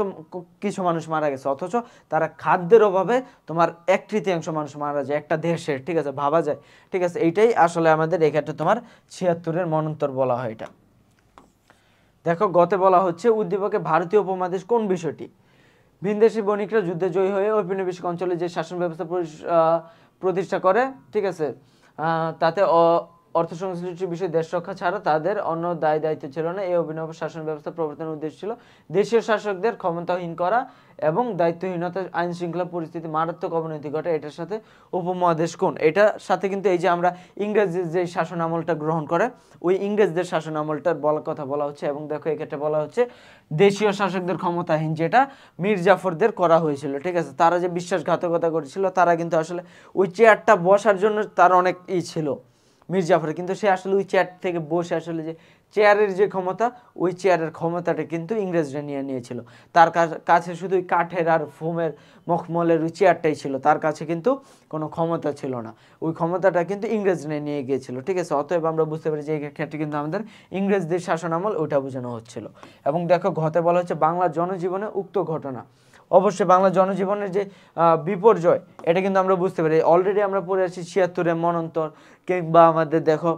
কিছু মানুষ মারা গেছে, অথচ তারা খাদ্যের অভাবে তোমার 1/3 মানুষ মারা যায় একটা দেশের, ঠিক আছে, ভাবা যায়, ঠিক আছে। এইটাই আসলে আমাদের এক্ষেত্রে তোমার 76-এর মন্বন্তর বলা হয়। এটা দেখো গতে বলা হচ্ছে উদ্দীপকে ভারতীয় উপমহাদেশ কোন বিষয়টি? ভিনদেশী বণিকরা যুদ্ধে জয়ী হয়ে ঔপনিবেশিক অঞ্চলে যে শাসন ব্যবস্থা প্রতিষ্ঠা করে, ঠিক আছে, তাতে অর্থ সংশ্লিষ্ট বিষয় দেশ রক্ষা ছাড়া তাদের অন্য দায়িত্ব ছিল না। এই অভিনব শাসন ব্যবস্থা প্রবর্তনের উদ্দেশ্য ছিল দেশীয় শাসকদের ক্ষমতাহীন করা এবং দায়িত্বহীনতা, আইন শৃঙ্খলা পরিস্থিতি মারাত্মক অবনতি ঘটে। এটার সাথে উপমহাদেশ কোন? এটার সাথে কিন্তু এই যে আমরা ইংরেজদের যে শাসন আমলটা গ্রহণ করে ওই ইংরেজদের শাসন আমলটার কথা বলা হচ্ছে। এবং দেখো এক্ষেত্রে বলা হচ্ছে দেশীয় শাসকদের ক্ষমতাহীন, যেটা মীর জাফরদের করা হয়েছিল, ঠিক আছে। তারা যে বিশ্বাসঘাতকতা করেছিল, তারা কিন্তু আসলে ওই চেয়ারটা বসার জন্য তার অনেক ছিল, মীর জাফরের, কিন্তু সে আসলে ওই চেয়ার থেকে বসে আসলে যে চেয়ারের যে ক্ষমতা, ওই চেয়ারের ক্ষমতাটা কিন্তু ইংরেজরা নিয়ে নিয়েছিল। তার কাছে শুধু ওই কাঠের আর ফোমের মখমলের ওই চেয়ারটাই ছিল, তার কাছে কিন্তু কোনো ক্ষমতা ছিল না। ওই ক্ষমতাটা কিন্তু ইংরেজরা নিয়ে গিয়েছিল, ঠিক আছে। অতএব আমরা বুঝতে পারি যে এই ক্ষেত্রে কিন্তু আমাদের ইংরেজদের শাসন আমল ওইটা বোঝানো হচ্ছিল। এবং দেখো ঘতে বলা হচ্ছে বাংলার জনজীবনে উক্ত ঘটনা। অবশ্যই বাংলা জনজীবনের যে বিপর্যয়, এটা কিন্তু আমরা বুঝতে পারি। অলরেডি আমরা পড়ে আছি ৭৬-এ মনন্তর, কিংবা আমাদের দেখো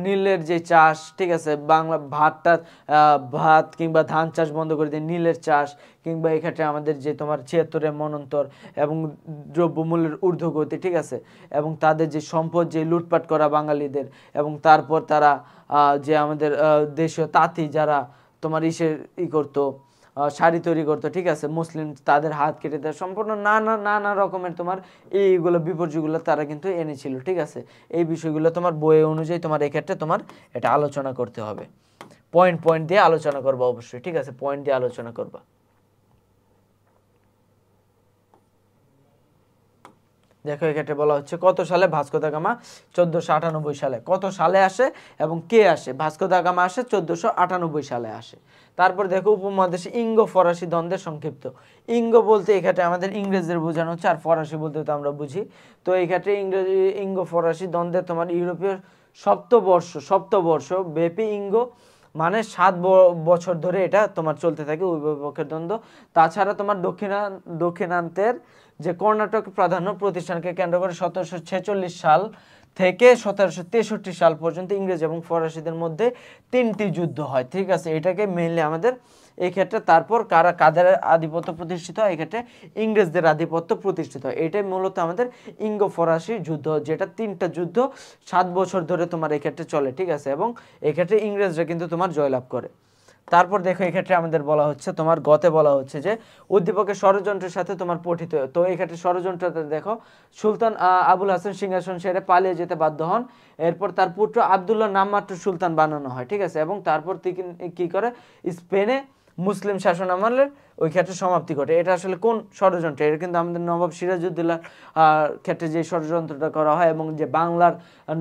নীলের যে চাষ, ঠিক আছে, বাংলা ভাত কিংবা ধান চাষ বন্ধ করে দিয়ে নীলের চাষ, কিংবা এক্ষেত্রে আমাদের যে তোমার ৭৬-এর মনন্তর এবং দ্রব্যমূল্যের ঊর্ধ্বগতি, ঠিক আছে, এবং তাদের যে সম্পদ যে লুটপাট করা বাঙালিদের, এবং তারপর তারা যে আমাদের দেশীয় তাঁতি যারা তোমার করতো, শাড়ি তৈরি করতো, ঠিক আছে, মুসলিম তাদের হাত কেটে দেয়, সম্পূর্ণ নানা রকমের তোমার এইগুলো বিপর্যয়গুলো তারা কিন্তু এনেছিল, ঠিক আছে। এই বিষয়গুলো তোমার বই অনুযায়ী তোমার এক্ষেত্রে তোমার এটা আলোচনা করতে হবে, পয়েন্ট দিয়ে আলোচনা করবা অবশ্যই, ঠিক আছে, পয়েন্ট দিয়ে আলোচনা করবা। দেখো এক্ষেত্রে বলা হচ্ছে কত সালে ভাস্কো দা গামা 1498 সালে, কত সালে আসে এবং কে আসে? ভাস্কো দা গামা আসে 1498 সালে আসে। তারপর দেখো উপমহাদেশে ইঙ্গো ফরাসি দ্বন্দ্বের সংক্ষিপ্ত। ইঙ্গো বলতে এক্ষেত্রে আমাদের ইংরেজদের বোঝানো হচ্ছে, আর ফরাসি বলতে তো আমরা বুঝি। তো এই ক্ষেত্রে ইঙ্গো ফরাসি দ্বন্দ্বের তোমার ইউরোপীয় সপ্তবর্ষ ব্যাপী ইঙ্গো মানে 7 বছর ধরে এটা তোমার চলতে থাকে উভয় পক্ষের দ্বন্দ্ব। তাছাড়া তোমার দক্ষিণান্তের যে কর্ণাটক প্রাধান্য প্রতিষ্ঠানকে কেন্দ্র করে 1746 সাল থেকে 1763 সাল পর্যন্ত ইংরেজ এবং ফরাসিদের মধ্যে 3টি যুদ্ধ হয়, ঠিক আছে। এটাকে মেইনলি আমাদের এই ক্ষেত্রে তারপর কাদের আধিপত্য প্রতিষ্ঠিত হয়? এক্ষেত্রে ইংরেজদের আধিপত্য প্রতিষ্ঠিত হয়। এটাই মূলত আমাদের ইঙ্গো ফরাসি যুদ্ধ, যেটা 3টা যুদ্ধ 7 বছর ধরে তোমার এক্ষেত্রে চলে, ঠিক আছে, এবং এক্ষেত্রে ইংরেজরা কিন্তু তোমার জয়লাভ করে। তারপর দেখো এক্ষেত্রে আমাদের বলা হচ্ছে তোমার গতে বলা হচ্ছে যে উদ্দীপকের ষড়যন্ত্রের সাথে তোমার পঠিত। তো এক্ষেত্রে ষড়যন্ত্রটা দেখো, সুলতান আবুল হাসান সিংহাসন ছেড়ে পালিয়ে যেতে বাধ্য হন। এরপর তার পুত্র আবদুল্লাহ নামমাত্র সুলতান বানানো হয়, ঠিক আছে, এবং তারপর কি করে স্পেনে মুসলিম শাসন আমলের ওই ক্ষেত্রে সমাপ্তি ঘটে। এটা আসলে কোন ষড়যন্ত্র? এটা কিন্তু আমাদের নবাব সিরাজউদ্দৌলার ক্ষেত্রে যে ষড়যন্ত্রটা করা হয় এবং যে বাংলার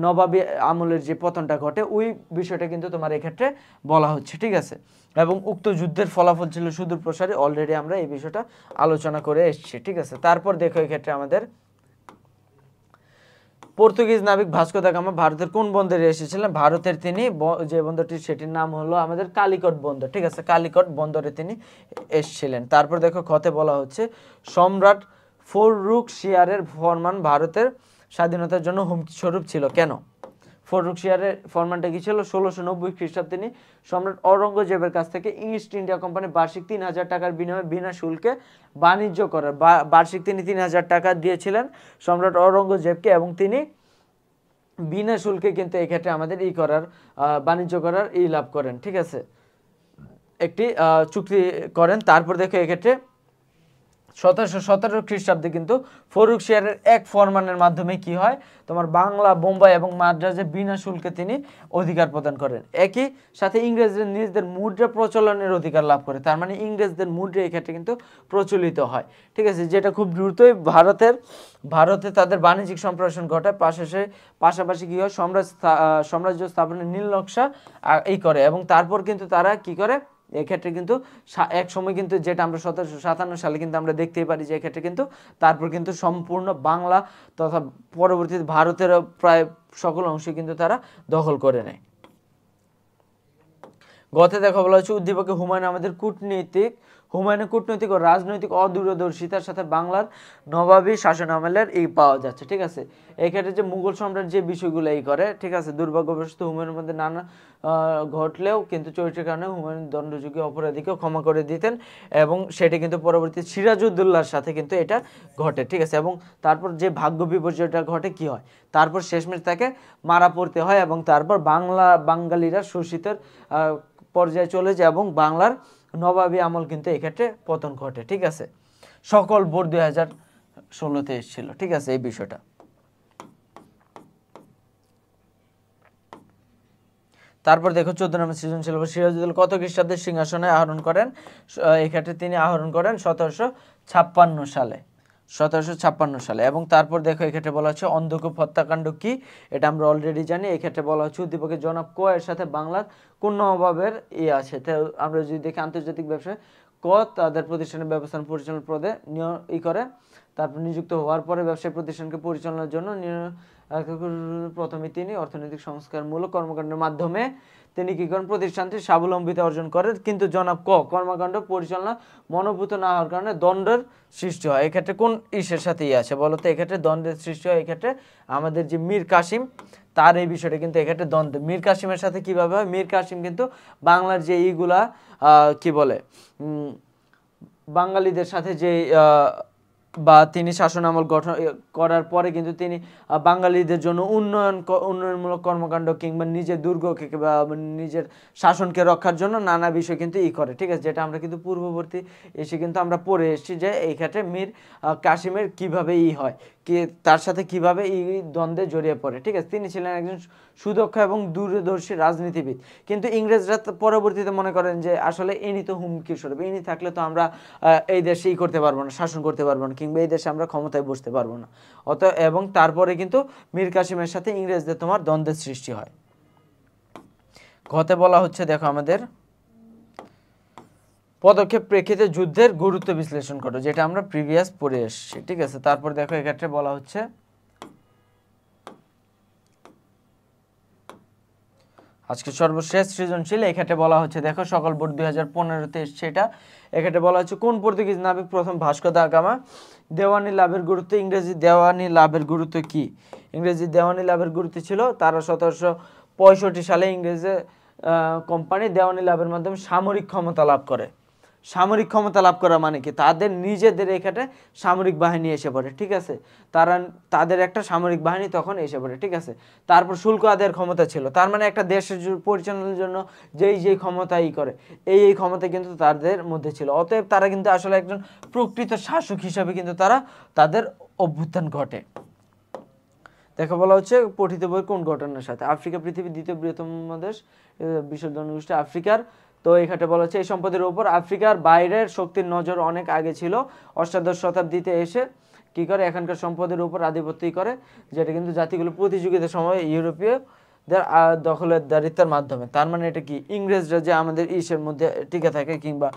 নবাবী আমলের যে পতনটা ঘটে, ওই বিষয়টা কিন্তু তোমার এক্ষেত্রে বলা হচ্ছে, ঠিক আছে। এবং উক্ত যুদ্ধের ফলাফল ছিল সুদূর প্রসারী, অলরেডি আমরা এই বিষয়টা আলোচনা করে এসেছি, ঠিক আছে। তারপর দেখো এক্ষেত্রে আমাদের পর্তুগিজ নাবিক ভাস্কো দা গামা ভারতের কোন বন্দরে এসেছিলেন? ভারতের তিনি যে বন্দরটি সেটির নাম হলো আমাদের কালিকট বন্দর, ঠিক আছে, কালিকট বন্দরে তিনি এসেছিলেন। তারপর দেখো খতে বলা হচ্ছে সম্রাট ফররুখশিয়ারের ফরমান ভারতের স্বাধীনতার জন্য হুমকি স্বরূপ ছিল। কেন? ফররুখশিয়ারের ফরমানটা কি ছিল? 1690 খ্রিস্টাব্দে তিনি সম্রাট অরঙ্গজেবের কাছ থেকে ইস্ট ইন্ডিয়া কোম্পানি বার্ষিক 3000 টাকার বিনিময়ে বিনা শুল্কে বাণিজ্য করার বার্ষিক তিনি 3000 টাকা দিয়েছিলেন সম্রাট অরঙ্গজেবকে, এবং তিনি বিনা শুল্কে কিন্তু এক্ষেত্রে আমাদের বাণিজ্য করার লাভ করেন, ঠিক আছে, একটি চুক্তি করেন। তারপর দেখো এক্ষেত্রে 1717 খ্রিস্টাব্দে কিন্তু ফররুখশিয়ারের এক ফরমানের মাধ্যমে কি হয়, তোমার বাংলা, বোম্বাই এবং মাদ্রাজে বিনা শুল্কে তিনি অধিকার প্রদান করেন। একই সাথে ইংরেজদের নিজেদের মুদ্রা প্রচলনের অধিকার লাভ করে। তার মানে ইংরেজদের মুদ্রা এই ক্ষেত্রে কিন্তু প্রচলিত হয়, ঠিক আছে, যেটা খুব দ্রুতই ভারতে তাদের বাণিজ্যিক সম্প্রসারণ ঘটায়। পাশাপাশি কি হয়, সাম্রাজ্য স্থাপনের নীল নকশা করে, এবং তারপর কিন্তু তারা কি করে, এক্ষেত্রে কিন্তু এক সময় কিন্তু যেটা আমরা 1757 সালে কিন্তু আমরা দেখতেই পারি যে এক্ষেত্রে কিন্তু তারপর কিন্তু সম্পূর্ণ বাংলা তথা পরবর্তীতে ভারতের প্রায় সকল অংশ কিন্তু তারা দখল করে নেয়। গতে দেখা বলা হচ্ছে উদ্দীপকে হুমায়ুনের কূটনৈতিক ও রাজনৈতিক অদূরদর্শিতার সাথে বাংলার নবাবী শাসন আমলের পাওয়া যাচ্ছে, ঠিক আছে। এক্ষেত্রে যে মুঘল সম্রাট যে বিষয়গুলো করে, ঠিক আছে, দুর্ভাগ্যবশত হুমায়ুনের মধ্যে নানা ঘটলেও কিন্তু চরিত্রের কারণে হুমায়ুন দণ্ডযোগ্য অপরাধীকেও ক্ষমা করে দিতেন, এবং সেটা কিন্তু পরবর্তী সিরাজউদ্দৌলার সাথে কিন্তু এটা ঘটে, ঠিক আছে। এবং তারপর যে ভাগ্য বিপর্যয়টা ঘটে কি হয়, তারপর শেষমেশ তাকে মারা পড়তে হয়, এবং তারপর বাঙালিরা শোষিতের পর্যায়ে চলে যায়, এবং বাংলার নবাবী আমল কিন্তু এক্ষেত্রে পতন ঘটে, ঠিক আছে। সকল বোর্ড 2016-তে এসেছিল, ঠিক আছে, এই বিষয়টা। তারপর দেখো 14 নম্বর সৃজনশীল সিরাজউদ্দৌলা কত খ্রিস্টাব্দে সিংহাসনে আহরণ করেন? এক্ষেত্রে তিনি আহরণ করেন 1756 সালে। 1756 সালে। এবং তারপর দেখো এক্ষেত্রে বলা হচ্ছে অন্ধকূপ হত্যাকাণ্ড কি, এটা আমরা অলরেডি জানি। এক্ষেত্রে বলা হচ্ছে উদ্দীপকের জনাব ক এর সাথে বাংলার কোন নবাবের আছে। তো আমরা যদি দেখি আন্তর্জাতিক ব্যবসায় ক তাদের প্রতিষ্ঠানের ব্যবস্থাপনা পরিচালনা পদে করে, তারপর নিযুক্ত হওয়ার পরে ব্যবসায়িক প্রতিষ্ঠানকে পরিচালনার জন্য প্রথমে তিনি অর্থনৈতিক সংস্কারমূলক কর্মকাণ্ডের মাধ্যমে তিনি কি করেন, প্রতিষ্ঠানটি স্বাবলম্বিতা অর্জন করেন। কিন্তু জনাব ক কর্মকাণ্ড পরিচালনা মনোভূত না হওয়ার কারণে দ্বন্দ্বের সৃষ্টি হয়। এক্ষেত্রে কোন ইসের সাথে আছে বলো তো? এক্ষেত্রে দ্বন্দ্বের সৃষ্টি হয় এক্ষেত্রে আমাদের যে মীর কাসিম, তার এই বিষয়টা কিন্তু এক্ষেত্রে দ্বন্দ্ব। মীর কাসিমের সাথে কিভাবে হয়? মীর কাসিম কিন্তু বাংলার যে এইগুলা কি বলে বাঙালিদের সাথে যে বা তিনি শাসন আমল গঠন করার পরে কিন্তু তিনি বাঙালিদের জন্য উন্নয়নমূলক কর্মকাণ্ড কিংবা নিজের দুর্গকে বা নিজের শাসনকে রক্ষার জন্য নানা বিষয় কিন্তু করে, ঠিক আছে। যেটা আমরা কিন্তু পূর্ববর্তী এসে কিন্তু আমরা পড়ে এসেছি যে এই ক্ষেত্রে মীর কাসিমের কিভাবে হয়, কি তার সাথে কিভাবে দ্বন্দ্বে জড়িয়ে পড়ে, ঠিক আছে। তিনি ছিলেন একজন সুদক্ষ এবং দূরদর্শী রাজনীতিবিদ। কিন্তু ইংরেজরা পরবর্তীতে মনে করেন যে আসলে ইনি তো হুমকি স্বরূপ, ইনি থাকলে তো আমরা এই দেশে করতে পারবো না, শাসন করতে পারবো না, কিংবা এই দেশে আমরা ক্ষমতায় বসতে পারবো না। এবং তারপরে কিন্তু মীর কাসিমের সাথে ইংরেজদের তোমার দ্বন্দ্বের সৃষ্টি হয়। ঘতে বলা হচ্ছে দেখো আমাদের পদক্ষেপ প্রেক্ষিতে যুদ্ধের গুরুত্ব বিশ্লেষণ করো, যেটা আমরা প্রিভিয়াস পড়ে এসেছি, ঠিক আছে। তারপর দেখো এক্ষেত্রে বলা হচ্ছে আজকে সর্বশেষ সৃজনশীল। এক্ষেত্রে বলা হচ্ছে দেখো সকল বোর্ড 2015-তে এসছে এটা। এক্ষেত্রে বলা হচ্ছে কোন পর্তুগিজ নাবিক প্রথম ভাস্কো দা গামা দেওয়ানি লাভের গুরুত্ব, ইংরেজি দেওয়ানি লাভের গুরুত্ব কি? ইংরেজি দেওয়ানি লাভের গুরুত্ব ছিল তারা 1765 সালে ইংরেজি কোম্পানি দেওয়ানি লাভের মাধ্যমে সামরিক ক্ষমতা লাভ করে। সামরিক ক্ষমতা লাভ করা মানে কি? তাদের নিজেদের এখানে সামরিক বাহিনী এসে পড়ে, ঠিক আছে। তাদের একটা সামরিক বাহিনী তখন এসে পড়ে, ঠিক আছে। তারপর শুল্ক আদায়ের ক্ষমতা ছিল, তার মানে একটা দেশের পরিচালনার জন্য যেই ক্ষমতা করে এই ক্ষমতা কিন্তু তাদের মধ্যে ছিল। অতএব তারা কিন্তু আসলে একজন প্রকৃত শাসক হিসাবে কিন্তু তাদের অভ্যুত্থান ঘটে। দেখো বলা হচ্ছে পঠিত বই কোন ঘটনার সাথে? আফ্রিকা পৃথিবীর দ্বিতীয় বৃহত্তম দেশ, বিশ্ব জনগোষ্ঠী আফ্রিকার। তো এখানে বলা হচ্ছে এই সম্পদের উপর আফ্রিকার বাইরের শক্তির নজর অনেক আগে ছিল। অষ্টাদশ শতাব্দীতে এসে কি করে এখানকার সম্পদের উপর আধিপত্য করে, যেটা কিন্তু জাতিগুলো প্রতিযোগিতার সময় ইউরোপীয়দের দখলদারিত্বের মাধ্যমে। তার মানে এটা কি? ইংরেজরা যে আমাদের ইসের মধ্যে টিকে থাকে, কিংবা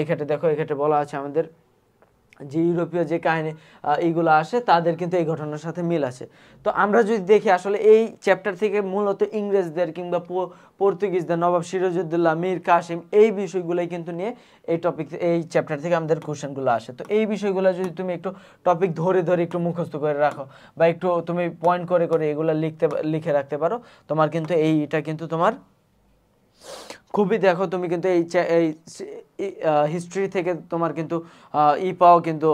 এক্ষেত্রে দেখো এক্ষেত্রে বলা আছে আমাদের যে ইউরোপীয় যে কাহিনী এইগুলো আসে তাদের কিন্তু এই ঘটনার সাথে মিল আছে। তো আমরা যদি দেখি আসলে এই চ্যাপ্টার থেকে মূলত ইংরেজদের কিংবা পর্তুগিজদের, নবাব সিরাজউদ্দৌলা, মীর কাসিম, এই বিষয়গুলোই কিন্তু নিয়ে এই চ্যাপ্টার থেকে আমাদের কোশ্চেনগুলো আসে। তো এই বিষয়গুলো যদি তুমি একটু টপিক ধরে ধরে একটু মুখস্থ করে রাখো, বা একটু তুমি পয়েন্ট করে করে এগুলো লিখে রাখতে পারো, তোমার কিন্তু এইটা কিন্তু তোমার খুবই, দেখো তুমি কিন্তু এই হিস্ট্রি থেকে তোমার কিন্তু পাও কিন্তু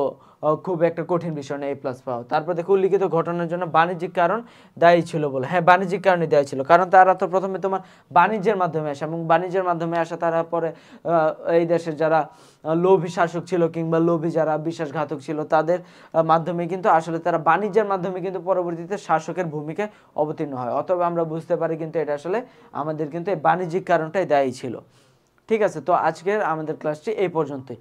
খুব একটা কঠিন বিষয় না, A+ পাও। তারপর দেখো উল্লিখিত ঘটনার জন্য বাণিজ্যিক কারণ দায়ী ছিল বলে। হ্যাঁ, বাণিজ্যিক কারণে দায়ী ছিল, কারণ তারা তো প্রথমে তোমার বাণিজ্যের মাধ্যমে আসে, এবং বাণিজ্যের মাধ্যমে আসা তারা পরে এই দেশের যারা লোভী শাসক ছিল কিংবা লোভী যারা বিশ্বাসঘাতক ছিল তাদের মাধ্যমে কিন্তু আসলে তারা বাণিজ্যের মাধ্যমে কিন্তু পরবর্তীতে শাসকের ভূমিকায় অবতীর্ণ হয়। অথবা আমরা বুঝতে পারি কিন্তু এটা আসলে আমাদের কিন্তু এই বাণিজ্যিক কারণটাই দায়ী ছিল, ঠিক আছে। তো আজকের আমাদের ক্লাসটি এই পর্যন্তই।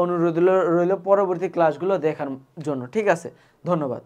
অনুরোধ রইল পরবর্তী ক্লাসগুলো দেখার জন্য, ঠিক আছে। ধন্যবাদ।